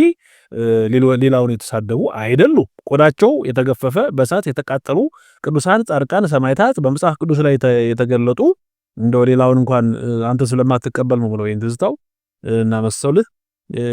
ሌላውን የተሳደቡ አይደሉም። ቆዳቸው የተገፈፈ በእሳት የተቃጠሉ ቅዱሳን ጻድቃን ሰማዕታት በመጽሐፍ ቅዱስ ላይ የተገለጡ እንደው ሌላውን እንኳን አንተ ስለማትቀበል ነው ብለው ትዝታው እና መሰልህ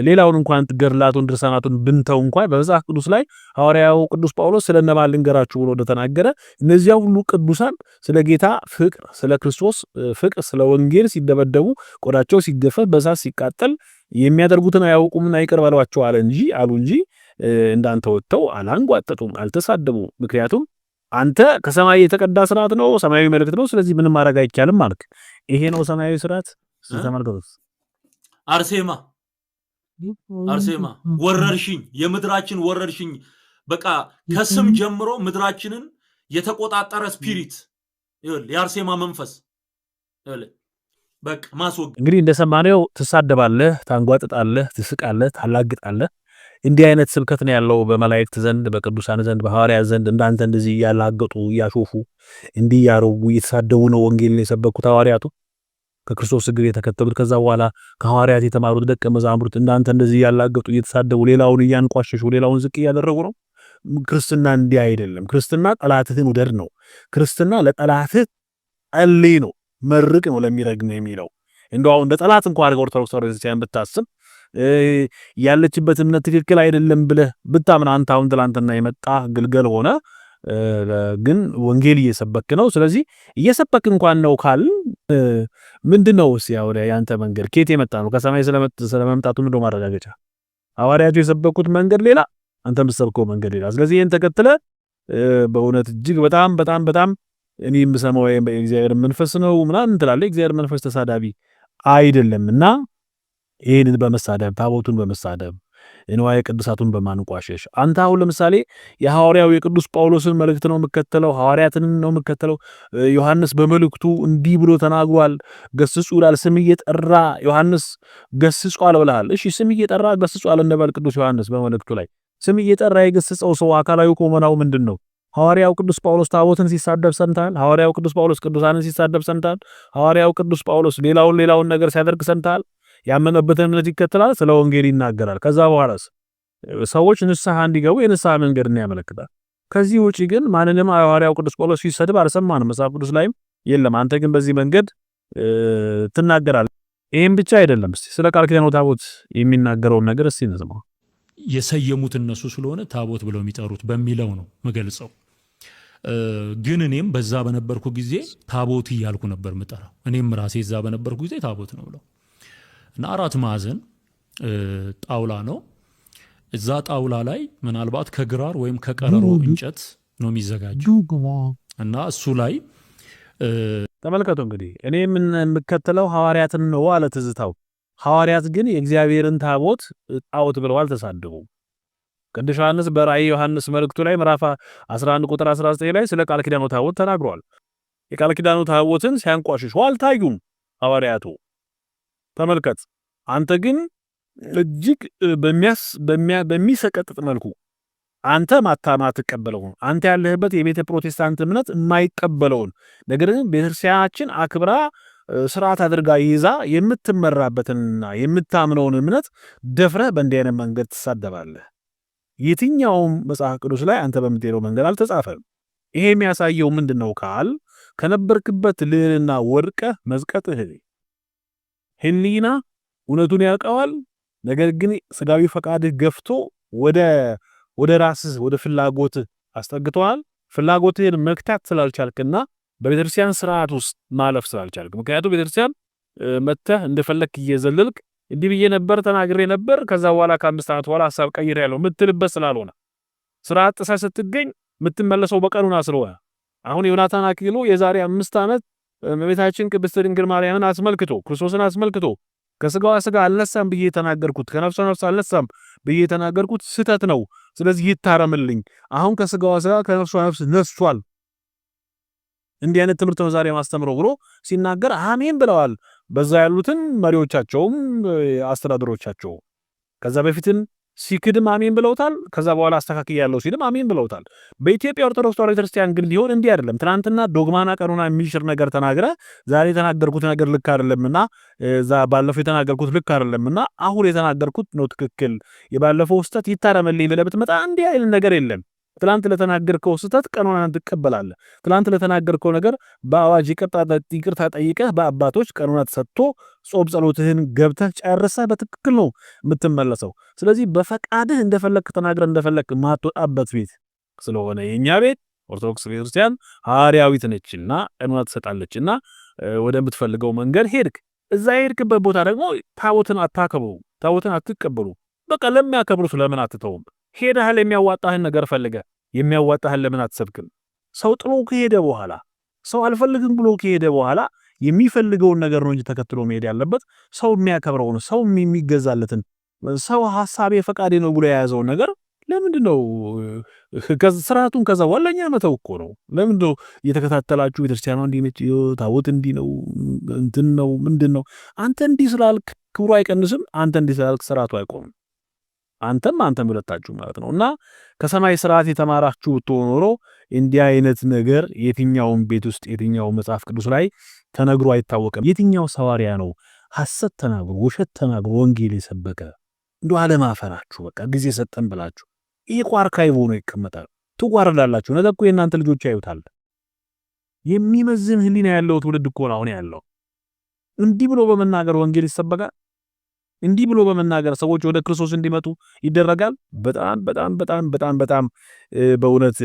ሌላውን እንኳን ገድላቱን ድርሳናቱን ብንተው እንኳን በመጽሐፍ ቅዱስ ላይ ሐዋርያው ቅዱስ ጳውሎስ ስለነማን ልንገራችሁ ብሎ እንደተናገረ እነዚያ ሁሉ ቅዱሳን ስለ ጌታ ፍቅር፣ ስለ ክርስቶስ ፍቅር፣ ስለ ወንጌል ሲደበደቡ ቆዳቸው ሲገፈፍ በእሳት ሲቃጠል የሚያደርጉትን አያውቁምና ይቅር በሏቸው አሉ እንጂ እንዳንተ ወጥተው አላንጓጠጡም፣ አልተሳደቡም። ምክንያቱም አንተ ከሰማይ የተቀዳ ስርዓት ነው፣ ሰማያዊ መልእክት ነው። ስለዚህ ምንም ማድረግ አይቻልም ማለት ይሄ ነው ሰማያዊ ስርዓት። ተመልከቱት። አርሴማ ወረርሽኝ፣ የምድራችን ወረርሽኝ በቃ ከስም ጀምሮ ምድራችንን የተቆጣጠረ ስፒሪት የአርሴማ መንፈስ በቃ ማስወገድ። እንግዲህ እንደሰማነው ትሳደባለህ፣ ታንጓጥጣለህ፣ ትስቃለህ፣ ታላግጣለህ። እንዲህ አይነት ስብከት ነው ያለው በመላእክት ዘንድ፣ በቅዱሳን ዘንድ፣ በሐዋርያት ዘንድ። እንዳንተ እንደዚህ እያላገጡ እያሾፉ እንዲህ ያረጉ እየተሳደቡ ነው ወንጌልን የሰበኩት ሐዋርያቱ ከክርስቶስ እግር የተከተሉት። ከዛ በኋላ ከሐዋርያት የተማሩት ደቀ መዛሙርት እንዳንተ እንደዚህ እያላገጡ እየተሳደቡ ሌላውን እያንቋሸሹ ሌላውን ዝቅ እያደረጉ ነው። ክርስትና እንዲህ አይደለም። ክርስትና ጠላትህን ውደድ ነው። ክርስትና ለጠላትህ ጸልይ ነው፣ መርቅ ነው ለሚረግም የሚለው። እንደው አሁን እንደ ጠላት እንኳን አድርገው ኦርቶዶክስ ክርስቲያን ብታስብ ያለችበት እምነት ትክክል አይደለም ብለህ ብታምን አንተ አሁን ትላንትና የመጣ ግልገል ሆነ ግን ወንጌል እየሰበክ ነው። ስለዚህ እየሰበክ እንኳን ነው ካል ምንድነው ያው ያንተ መንገድ ከየት የመጣ ነው? ከሰማይ ስለመምጣቱ ምንድነው ማረጋገጫ? ሐዋርያቱ የሰበኩት መንገድ ሌላ፣ አንተ የምትሰብከው መንገድ ሌላ። ስለዚህ ይሄን ተከትለ በእውነት እጅግ በጣም በጣም በጣም እኔ የምሰማው የእግዚአብሔር መንፈስ ነው ምናምን ትላለህ። የእግዚአብሔር መንፈስ ተሳዳቢ አይደለምና ይሄንን በመሳደብ ታቦቱን በመሳደብ ንዋየ ቅዱሳቱን በማንቋሸሽ አንተ አሁን ለምሳሌ የሐዋርያው የቅዱስ ጳውሎስን መልእክት ነው የምከተለው፣ ሐዋርያትን ነው የምከተለው። ዮሐንስ በመልእክቱ እንዲህ ብሎ ተናግሯል፣ ገስጹ ይላል። ስም እየጠራ ዮሐንስ ገስጿል ብለሃል። እሺ ስም እየጠራ ገስጿል እንበል። ቅዱስ ዮሐንስ በመልእክቱ ላይ ስም እየጠራ የገስጸው ሰው አካላዊ ቁመናው ምንድነው? ሐዋርያው ቅዱስ ጳውሎስ ታቦትን ሲሳደብ ሰምታል? ሐዋርያው ቅዱስ ጳውሎስ ቅዱሳንን ሲሳደብ ሰምታል? ሐዋርያው ቅዱስ ጳውሎስ ሌላውን ነገር ሲያደርግ ሰምታል? ያመነበትን እምነት ይከተላል፣ ስለ ወንጌል ይናገራል። ከዛ በኋላስ ሰዎች ንስሐ እንዲገቡ የንስሐ መንገድን ያመለክታል። ከዚህ ውጪ ግን ማንንም ሐዋርያው ቅዱስ ጳውሎስ ሲሰድብ አልሰማንም፣ መጽሐፍ ቅዱስ ላይም የለም። አንተ ግን በዚህ መንገድ ትናገራለህ። ይሄን ብቻ አይደለም። እስቲ ስለ ቃል ኪዳኑ ታቦት የሚናገረውን ነገር እስቲ እንስማው። የሰየሙት እነሱ ስለሆነ ታቦት ብለው የሚጠሩት በሚለው ነው መገልጸው። ግን እኔም በዛ በነበርኩ ጊዜ ታቦት እያልኩ ነበር ምጠራው። እኔም ራሴ እዛ በነበርኩ ጊዜ ታቦት ነው ብለው እና 4 ማዕዘን ጣውላ ነው። እዛ ጣውላ ላይ ምናልባት ከግራር ወይም ከቀረሮ እንጨት ነው የሚዘጋጀው እና እሱ ላይ ተመልከቱ። እንግዲህ እኔ የምከተለው ሐዋርያትን ነው አለ ትዝታው። ሐዋርያት ግን የእግዚአብሔርን ታቦት ጣዖት ብለው አልተሳደቡም። ቅዱስ ዮሐንስ በራእይ ዮሐንስ መልእክቱ ላይ ምዕራፍ 11 ቁጥር 19 ላይ ስለ ቃል ኪዳኑ ታቦት ተናግሯል። የቃል ኪዳኑ ታቦትን ሲያንቋሽሹ አልታዩም ሐዋርያቱ። ተመልከት። አንተ ግን እጅግ በሚሰቀጥጥ መልኩ አንተ ማትቀበለውን አንተ ያለህበት የቤተ ፕሮቴስታንት እምነት የማይቀበለውን ነገር ግን ቤተክርስቲያናችን አክብራ ስርዓት አድርጋ ይዛ የምትመራበትንና የምታምነውን እምነት ደፍረህ በእንዲህ አይነት መንገድ ትሳደባለህ። የትኛውም መጽሐፍ ቅዱስ ላይ አንተ በምትሄደው መንገድ አልተጻፈም። ይሄ የሚያሳየው ምንድነው ካል ከነበርክበት ልዕልና ወድቀህ መዝቀጥህ። ህሊና እውነቱን ያውቀዋል። ነገር ግን ስጋዊ ፈቃድህ ገፍቶ ወደ ራስህ ወደ ፍላጎትህ አስጠግተዋል። ፍላጎትህን መክታት ስላልቻልክና በቤተክርስቲያን ስርዓት ውስጥ ማለፍ ስላልቻልክ፣ ምክንያቱም ቤተክርስቲያን መተህ እንደፈለክ እየዘለልክ እንዲህ ብዬ ነበር ተናግሬ ነበር ከዛ በኋላ ከ5 ዓመት በኋላ ሐሳብ ቀይሬያለሁ ምትልበት ስላልሆነ ስርዓት ጥሰህ ስትገኝ ምትመለሰው በቀኑና ስለሆነ አሁን ዮናታን አክሊሉ የዛሬ 5 ዓመት እመቤታችን ቅድስት ድንግል ማርያምን አስመልክቶ ክርስቶስን አስመልክቶ ከስጋዋ ስጋ አልነሳም ብዬ ተናገርኩት ከነፍሷ ነፍስ አልነሳም ብዬ ተናገርኩት ስህተት ነው። ስለዚህ ይታረምልኝ። አሁን ከስጋዋ ስጋ ከነፍሷ ነፍስ ነስቷል። እንዲህ አይነት ትምህርት ነው ዛሬ ማስተምረው ብሎ ሲናገር አሜን ብለዋል። በዛ ያሉትን መሪዎቻቸውም አስተዳደሮቻቸው ከዛ በፊትም ሲክድም አሜን ብለውታል። ከዛ በኋላ አስተካክያለሁ ሲልም አሜን ብለውታል። በኢትዮጵያ ኦርቶዶክስ ተዋሕዶ ክርስቲያን ግን ሊሆን እንዲህ አይደለም። ትናንትና ዶግማና ቀኖና የሚሽር ነገር ተናግረ ዛሬ የተናገርኩት ነገር ልክ አይደለምና ባለፈው የተናገርኩት ልክ አይደለምና አሁን የተናገርኩት ነው ትክክል፣ የባለፈው ስህተት ይታረምልኝ ብለህ ብትመጣ እንዲህ አይነት ነገር የለም። ትላንት ለተናገርከው ስህተት ቀኖናን ትቀበላለህ። ትላንት ለተናገርከው ነገር በአዋጅ ይቅርታ ጠይቀህ በአባቶች ቀኖና ተሰጥቶ ጾም ጸሎትህን ገብተህ ጨርሰህ በትክክል ነው የምትመለሰው። ስለዚህ በፈቃድህ እንደፈለክ ተናግረህ እንደፈለክ ማትወጣበት ቤት ስለሆነ የኛ ቤት ኦርቶዶክስ ቤተክርስቲያን ሐዋርያዊት ነችና ቀኖና ትሰጣለችና ወደምትፈልገው መንገድ ሄድክ። እዛ ሄድክበት ቦታ ደግሞ ታቦትን አታከብሩ፣ ታቦትን አትቀበሉ። በቃ ለሚያከብሩ ስለምን አትተውም? ሄደሃል የሚያዋጣህን ነገር ፈልገህ የሚያዋጣህን ለምን አትሰብክም? ሰው ጥሎ ከሄደ በኋላ ሰው አልፈልግም ብሎ ከሄደ በኋላ የሚፈልገውን ነገር ነው እንጂ ተከትሎ መሄድ ያለበት ሰው የሚያከብረውን ሰው የሚገዛለትን ሰው ሐሳቤ ፈቃዴ ነው ብሎ የያዘውን ነገር ለምንድነው ስርዓቱን ከዛ ወለኛ መተው እኮ ነው። ለምንድነው እየተከታተላችሁ ቤተክርስቲያኗ እንዲህ ነች ታቦት እንዲህ ነው እንትን ነው ምንድነው? አንተ እንዲህ ስላልክ ክብሩ አይቀንስም። አንተ እንዲህ ስላልክ ስርዓቱ አይቆምም። አንተም ሁለታችሁ ማለት ነው። እና ከሰማይ ስርዓት የተማራችሁ ብትሆኑ ኖሮ እንዲህ አይነት ነገር የትኛውም ቤት ውስጥ የትኛው መጽሐፍ ቅዱስ ላይ ተነግሮ አይታወቅም። የትኛው ሐዋርያ ነው ሐሰት ተናግሮ ውሸት ተናግሮ ወንጌል የሰበከ? እንደው አለማፈራችሁ በቃ ጊዜ ሰጠን ብላችሁ ይሄ ቋርካይቦ ነው ይቀመጣል። ትዋረዳላችሁ። ነገ እኮ የእናንተ ልጆች ያዩታል። የሚመዝን ህሊና ያለው ትውልድ እኮ ነው አሁን ያለው። እንዲህ ብሎ በመናገር ወንጌል ይሰበካል። እንዲህ ብሎ በመናገር ሰዎች ወደ ክርስቶስ እንዲመጡ ይደረጋል። በጣም በእውነት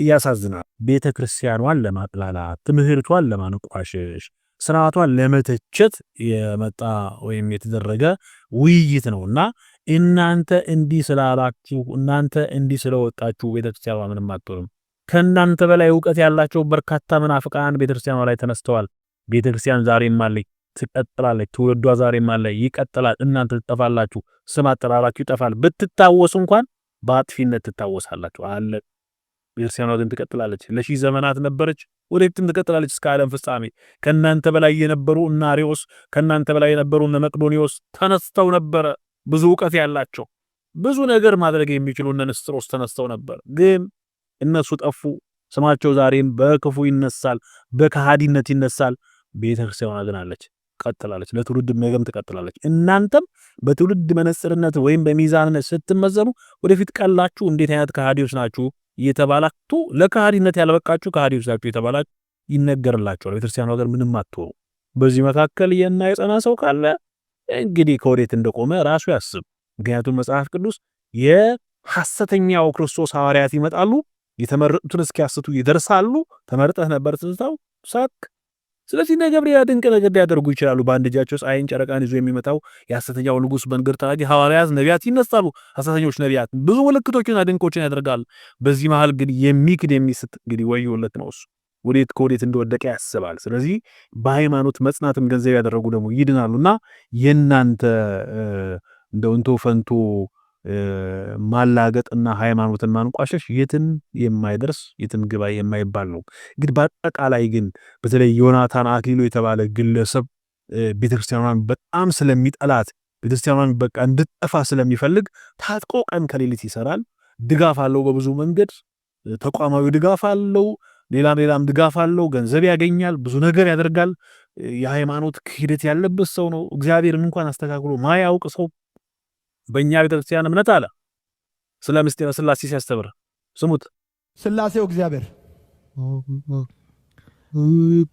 ያሳዝናል። ቤተክርስቲያኗን ለማጥላላት፣ ትምህርቷን ለማንቋሸሽ፣ ስርዓቷን ለመተቸት የመጣ ወይም የተደረገ ውይይት ነውና እናንተ እንዲህ ስላላችሁ እናንተ እንዲህ ስለወጣችሁ ቤተክርስቲያኗ ምንም አትሆንም። ከእናንተ በላይ ዕውቀት ያላቸው በርካታ መናፍቃን ቤተክርስቲያኗ ላይ ተነስተዋል። ቤተክርስቲያን ዛሬም አለች፣ ትቀጥላለች። ትውልዷ ዛሬም አለ፣ ይቀጥላል። እናንተ ትጠፋላችሁ፣ ስም አጠራራችሁ ይጠፋል። ብትታወሱ እንኳን በአጥፊነት ትታወሳላችሁ። አለ ቤተክርስቲያኗ ግን ትቀጥላለች። ለሺህ ዘመናት ነበረች፣ ወደፊትም ትቀጥላለች እስከ ዓለም ፍጻሜ። ከእናንተ በላይ የነበሩ እነ አርዮስ፣ ከእናንተ በላይ የነበሩ እነ መቅዶኒዎስ ተነስተው ነበረ። ብዙ ዕውቀት ያላቸው ብዙ ነገር ማድረግ የሚችሉ እነ ንስጥሮስ ተነስተው ነበር፣ ግን እነሱ ጠፉ። ስማቸው ዛሬም በክፉ ይነሳል፣ በከሃዲነት ይነሳል። ቤተክርስቲያኗ ግን አለች፣ ቀጥላለች። ለትውልድ መገም ትቀጥላለች። እናንተም በትውልድ መነጽርነት ወይም በሚዛንነት ስትመዘኑ ወደፊት ቀላችሁ እንዴት አይነት ከሃዲዎች ናችሁ እየተባላችሁ ለከሃዲነት ያልበቃችሁ ከሃዲዎች ናችሁ እየተባላችሁ ይነገርላችኋል። ቤተክርስቲያኗ ሀገር ምንም አትሆኑ። በዚህ መካከል የጸና ሰው ካለ እንግዲህ ከወዴት እንደቆመ ራሱ ያስብ። ምክንያቱም መጽሐፍ ቅዱስ የሐሰተኛው ክርስቶስ ሐዋርያት ይመጣሉ፣ የተመረጡትን እስኪያስቱ ይደርሳሉ። ተመርጠህ ነበር ትዝታው ሳክ። ስለዚህ ነገ ሌላ ድንቅ ነገር ሊያደርጉ ይችላሉ። በአንድ እጃቸው ፀሐይን ጨረቃን ይዞ የሚመጣው የሐሰተኛው ንጉሥ መንገድ ተራዲ ሐዋርያት ነቢያት ይነሳሉ። ሐሰተኞች ነቢያት ብዙ ምልክቶችና ድንቆችን ያደርጋሉ። በዚህ መሃል ግን የሚክድ የሚስት እንግዲህ ወዮለት ነው። እሱ ወዴት ከወዴት እንደወደቀ ያስባል። ስለዚህ በሃይማኖት መጽናትም ገንዘብ ያደረጉ ደግሞ ይድናሉና የእናንተ እንደው እንቶ ፈንቶ ማላገጥና ሃይማኖትን ማንቋሸሽ የትን የማይደርስ የትን ግባ የማይባል ነው። እንግዲህ በአጠቃላይ ግን በተለይ ዮናታን አክሊሉ የተባለ ግለሰብ ቤተክርስቲያኗን በጣም ስለሚጠላት ቤተክርስቲያኗን በቃ እንድትጠፋ ስለሚፈልግ ታጥቆ ቀን ከሌሊት ይሰራል። ድጋፍ አለው፣ በብዙ መንገድ ተቋማዊ ድጋፍ አለው፣ ሌላም ድጋፍ አለው። ገንዘብ ያገኛል፣ ብዙ ነገር ያደርጋል። የሃይማኖት ክህደት ያለበት ሰው ነው። እግዚአብሔርን እንኳን አስተካክሎ ማያውቅ ሰው በእኛ ቤተክርስቲያን እምነት አለ ስለ ምስጢረ ሥላሴ ሲያስተምር ስሙት። ሥላሴው እግዚአብሔር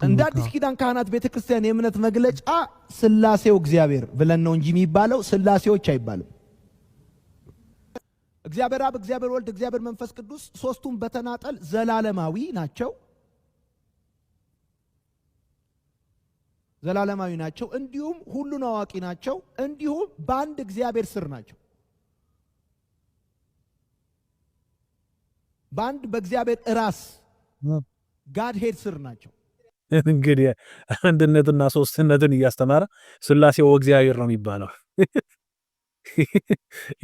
እንደ አዲስ ኪዳን ካህናት ቤተክርስቲያን የእምነት መግለጫ ሥላሴው እግዚአብሔር ብለን ነው እንጂ የሚባለው ሥላሴዎች አይባልም። እግዚአብሔር አብ፣ እግዚአብሔር ወልድ፣ እግዚአብሔር መንፈስ ቅዱስ ሶስቱም በተናጠል ዘላለማዊ ናቸው። እንዲሁም ሁሉን አዋቂ ናቸው። እንዲሁም በአንድ እግዚአብሔር ስር ናቸው። በአንድ በእግዚአብሔር ራስ ጋድ ሄድ ስር ናቸው። እንግዲህ አንድነትና ሶስትነትን እያስተማረ ሥላሴው እግዚአብሔር ነው የሚባለው።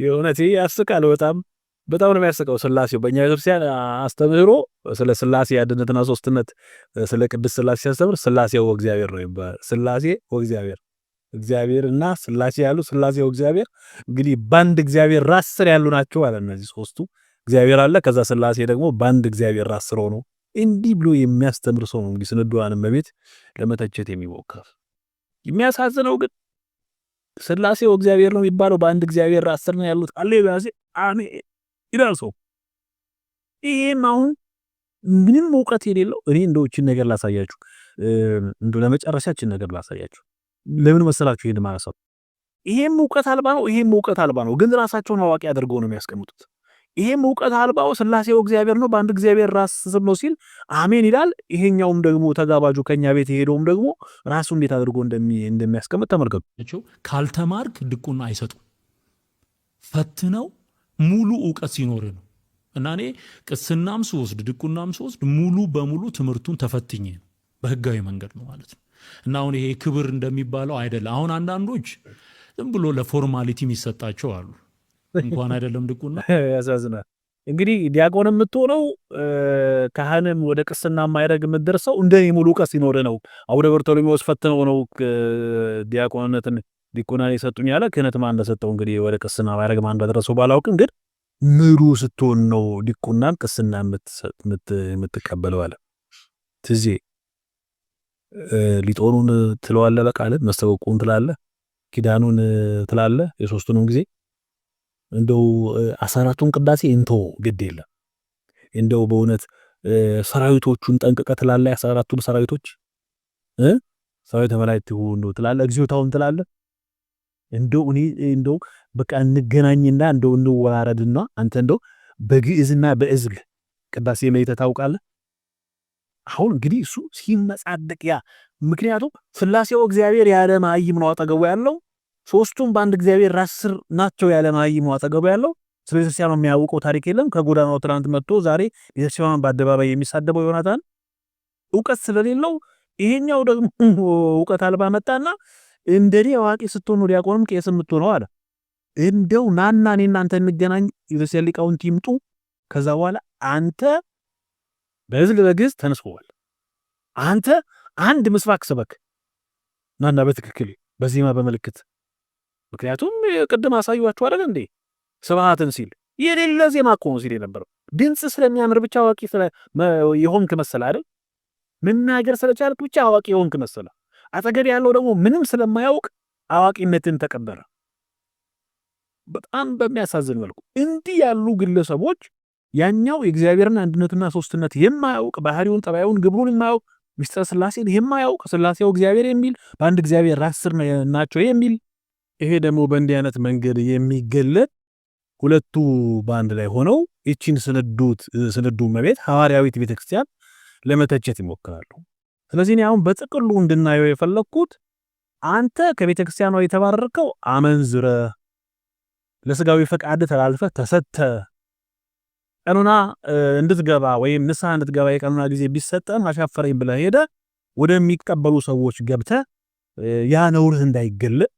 የእውነት ያስቃል። በጣም ነው የሚያስቀው። ሥላሴው በእኛ ቤተክርስቲያን አስተምህሮ ስለ ሥላሴ አንድነትና ሶስትነት ስለ ቅድስት ሥላሴ ሲያስተምር ሥላሴው እግዚአብሔር ነው ይባላል። ሥላሴ ወእግዚአብሔር እግዚአብሔርና ሥላሴ ያሉ ሥላሴው እግዚአብሔር እንግዲህ በአንድ እግዚአብሔር ራስ ስር ያሉ ናቸው አለ። እነዚህ ሶስቱ እግዚአብሔር አለ፣ ከዛ ሥላሴ ደግሞ በአንድ እግዚአብሔር ራስ ስር ሆኖ እንዲህ ብሎ የሚያስተምር ሰው ነው እንግዲህ ስንዷንም በቤት ለመተቸት የሚሞክር። የሚያሳዝነው ግን ሥላሴው እግዚአብሔር ነው የሚባለው በአንድ እግዚአብሔር ራስ ስር ነው ያሉት ሃሌሉያ አሜን ይላል ሰው። ይሄም አሁን ምንም እውቀት የሌለው እኔ እንደው እቺን ነገር ላሳያችሁ፣ እንደው ለመጨረሻ እቺን ነገር ላሳያችሁ። ለምን መሰላችሁ ይሄን ማለት ነው? ይሄም እውቀት አልባ ነው፣ ግን ራሳቸውን አዋቂ አድርገው ነው የሚያስቀምጡት። ይሄም እውቀት አልባው ሥላሴው እግዚአብሔር ነው በአንድ እግዚአብሔር ራስ ስር ነው ሲል አሜን ይላል። ይሄኛውም ደግሞ ተጋባጁ ከኛ ቤት የሄደውም ደግሞ ራሱ እንዴት አድርጎ እንደሚያስቀምጥ ተመልከቱ። ካልተማርክ ድቁና አይሰጡም። ፈትነው ሙሉ እውቀት ሲኖር ነው። እና እኔ ቅስናም ስወስድ ድቁናም ስወስድ ሙሉ በሙሉ ትምህርቱን ተፈትኜ ነው፣ በህጋዊ መንገድ ነው ማለት ነው። እና አሁን ይሄ ክብር እንደሚባለው አይደለም። አሁን አንዳንዶች ዝም ብሎ ለፎርማሊቲ የሚሰጣቸው አሉ። እንኳን አይደለም ድቁና ያሳዝናል። እንግዲህ ዲያቆን የምትሆነው ካህንም ወደ ቅስና ማይረግ የምትደርሰው እንደኔ ሙሉ እውቀት ሲኖር ነው። አቡነ በርቶሎሜዎስ ፈትነው ነው ዲያቆንነትን ዲቁናን የሰጡኝ ያለ። ክህነት ማን እንደሰጠው እንግዲህ ወደ ቅስና ማይረግ ማን እንደደረሰው ባላውቅም ግን ምሩ ስትሆን ነው ዲቁናን ቅስና የምትቀበለው አለ። ትዜ ሊጦኑን ትለዋለ፣ በቃል መስተወቁን ትላለ፣ ኪዳኑን ትላለ የሶስቱንም ጊዜ እንደው 14ቱን ቅዳሴ እንቶ ግድ የለም እንደው በእውነት ሰራዊቶቹን ጠንቅቀ ትላለ። 14ቱን ሰራዊቶች ሰራዊት መላእክት ሁሉ ትላለ፣ እግዚኦታውን ትላለ። እንደው በቃ እንገናኝና እንደው እንወራረድና አንተ እንደው በግዕዝና በእዝል ቅዳሴ መይተ ታውቃለህ። አሁን እንግዲህ እሱ ሲመጻደቅ ያ ምክንያቱም ሥላሴው እግዚአብሔር ያለ ማይም ነው አጠገቡ ያለው፣ ሶስቱም በአንድ እግዚአብሔር ራስ ስር ናቸው ያለ ማይም ነው አጠገቡ ያለው። ስለዚህ ቤተክርስቲያኑ የሚያውቀው ታሪክ የለም። ከጎዳናው ትናንት መጥቶ ዛሬ ቤተክርስቲያኑን በአደባባይ የሚሳደበው ዮናታን እውቀት ስለሌለው ይሄኛው ደግሞ እውቀት አልባ መጣና እንደኔ አዋቂ ስትሆኑ ዲያቆንም ቄስም የምትሆነው አለ። እንደው ናና እኔና አንተ እንገናኝ፣ የቤተክርስቲያን ሊቃውንት ይምጡ፣ ከዛ በኋላ አንተ በእዝል በግዕዝ ተነስበዋል፣ አንተ አንድ ምስባክ ስበክ ናና በትክክል በዜማ በመልክት። ምክንያቱም ቅድም አሳዩዋችሁ አይደል እንዴ ስብሐትን ሲል የሌለ ዜማ እኮ ነው ሲል የነበረው። ድምጽ ስለሚያምር ብቻ አዋቂ የሆንክ መሰለ አይደል? መናገር ስለቻልክ ብቻ አዋቂ የሆንክ መሰለ። አጠገብ ያለው ደግሞ ምንም ስለማያውቅ አዋቂነትን ተቀበረ። በጣም በሚያሳዝን መልኩ እንዲህ ያሉ ግለሰቦች ያኛው የእግዚአብሔርን አንድነትና ሶስትነት የማያውቅ ባህሪውን፣ ጠባዩን፣ ግብሩን የማያውቅ ምስጢረ ሥላሴን የማያውቅ ሥላሴው እግዚአብሔር የሚል በአንድ እግዚአብሔር ራስ ስር ናቸው የሚል ይሄ ደግሞ በእንዲህ አይነት መንገድ የሚገለጥ ሁለቱ በአንድ ላይ ሆነው ይቺን ስንዱ እመቤት ሐዋርያዊት ቤተክርስቲያን ለመተቸት ይሞክራሉ። ስለዚህ እኔ አሁን በጥቅሉ እንድናየው የፈለግኩት አንተ ከቤተክርስቲያኗ የተባረርከው አመንዝረ ለስጋዊ ፈቃድ ተላልፈ ተሰተ ቀኑና እንድትገባ ወይም ንስሐ እንድትገባ የቀኑና ጊዜ ቢሰጠን አሻፈረኝ ብለህ ሄደ ወደሚቀበሉ ሰዎች ገብተ ያ ነውርህ እንዳይገለጥ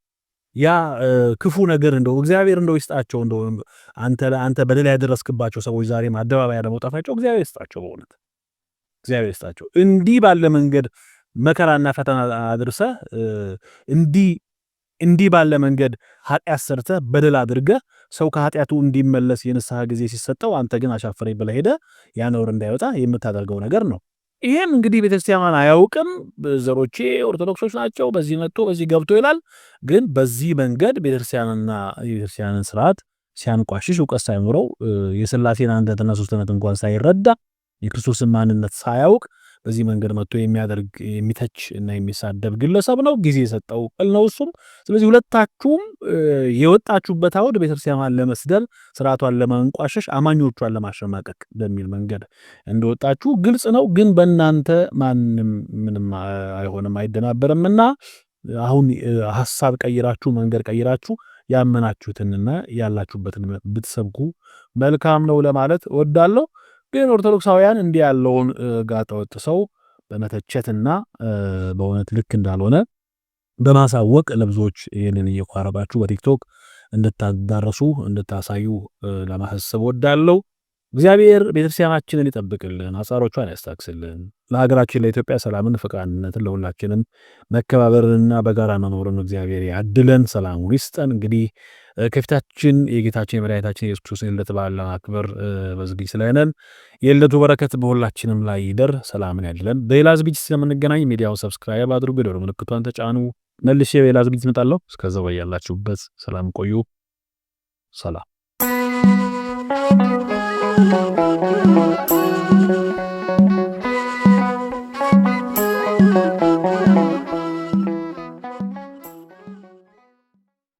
ያ ክፉ ነገር እንደው እግዚአብሔር እንደው ይስጣቸው እንደው አንተ በደል ያደረስክባቸው ሰዎች ዛሬም አደባባይ ያለመውጣታቸው እግዚአብሔር ይስጣቸው፣ በእውነት እግዚአብሔር ይስጣቸው። እንዲህ ባለ መንገድ መከራና ፈተና አድርሰ እንዲህ እንዲህ ባለ መንገድ ኃጢአት ሰርተ በደል አድርገ ሰው ከኃጢአቱ እንዲመለስ የንስሐ ጊዜ ሲሰጠው አንተ ግን አሻፈረኝ ብለህ ሄደ ያነውር እንዳይወጣ የምታደርገው ነገር ነው። ይሄን እንግዲህ ቤተክርስቲያን አያውቅም። ዘሮቼ ኦርቶዶክሶች ናቸው በዚህ መጥቶ በዚህ ገብቶ ይላል። ግን በዚህ መንገድ ቤተክርስቲያንና የቤተክርስቲያንን ስርዓት ሲያንቋሽሽ ዕውቀት ሳይኖረው የሥላሴን አንድነትና ሶስትነት እንኳን ሳይረዳ የክርስቶስን ማንነት ሳያውቅ በዚህ መንገድ መጥቶ የሚያደርግ የሚተች እና የሚሳደብ ግለሰብ ነው። ጊዜ የሰጠው ቅል ነው እሱም። ስለዚህ ሁለታችሁም የወጣችሁበት አውድ ቤተክርስቲያኗን ለመስደል ስርዓቷን ለማንቋሸሽ አማኞቿን ለማሸማቀቅ በሚል መንገድ እንደወጣችሁ ግልጽ ነው። ግን በእናንተ ማንም ምንም አይሆንም አይደናበርምና አሁን ሐሳብ ቀይራችሁ መንገድ ቀይራችሁ ያመናችሁትንና ያላችሁበትን ብትሰብኩ መልካም ነው ለማለት እወዳለሁ። ግን ኦርቶዶክሳውያን እንዲህ ያለውን ጋጠወጥ ሰው በመተቸትና በእውነት ልክ እንዳልሆነ በማሳወቅ ለብዙዎች ይህንን እየቋረባችሁ በቲክቶክ እንድታዳረሱ እንድታሳዩ ለማሳሰብ እወዳለሁ። እግዚአብሔር ቤተክርስቲያናችንን ይጠብቅልን፣ አጻሮቿን ያስታክስልን። ለሀገራችን ለኢትዮጵያ ሰላምን፣ ፍቅርነትን፣ ለሁላችንም መከባበርንና በጋራ መኖርን እግዚአብሔር ያድለን፣ ሰላሙን ይስጠን። እንግዲህ ከፊታችን የጌታችን የመድኃኒታችን የኢየሱስ ክርስቶስ የልደት በዓል ለማክበር በዝግጅት ላይ ነን። የልደቱ በረከት በሁላችንም ላይ ይደር፣ ሰላምን ያድለን። በሌላ ዝግጅት ስለምንገናኝ ሚዲያውን ሰብስክራይብ አድርጉ፣ የደወል ምልክቷን ተጫኑ። መልሼ በሌላ ዝግጅት እመጣለሁ። እስከዛው ያላችሁበት ሰላም ቆዩ። ሰላም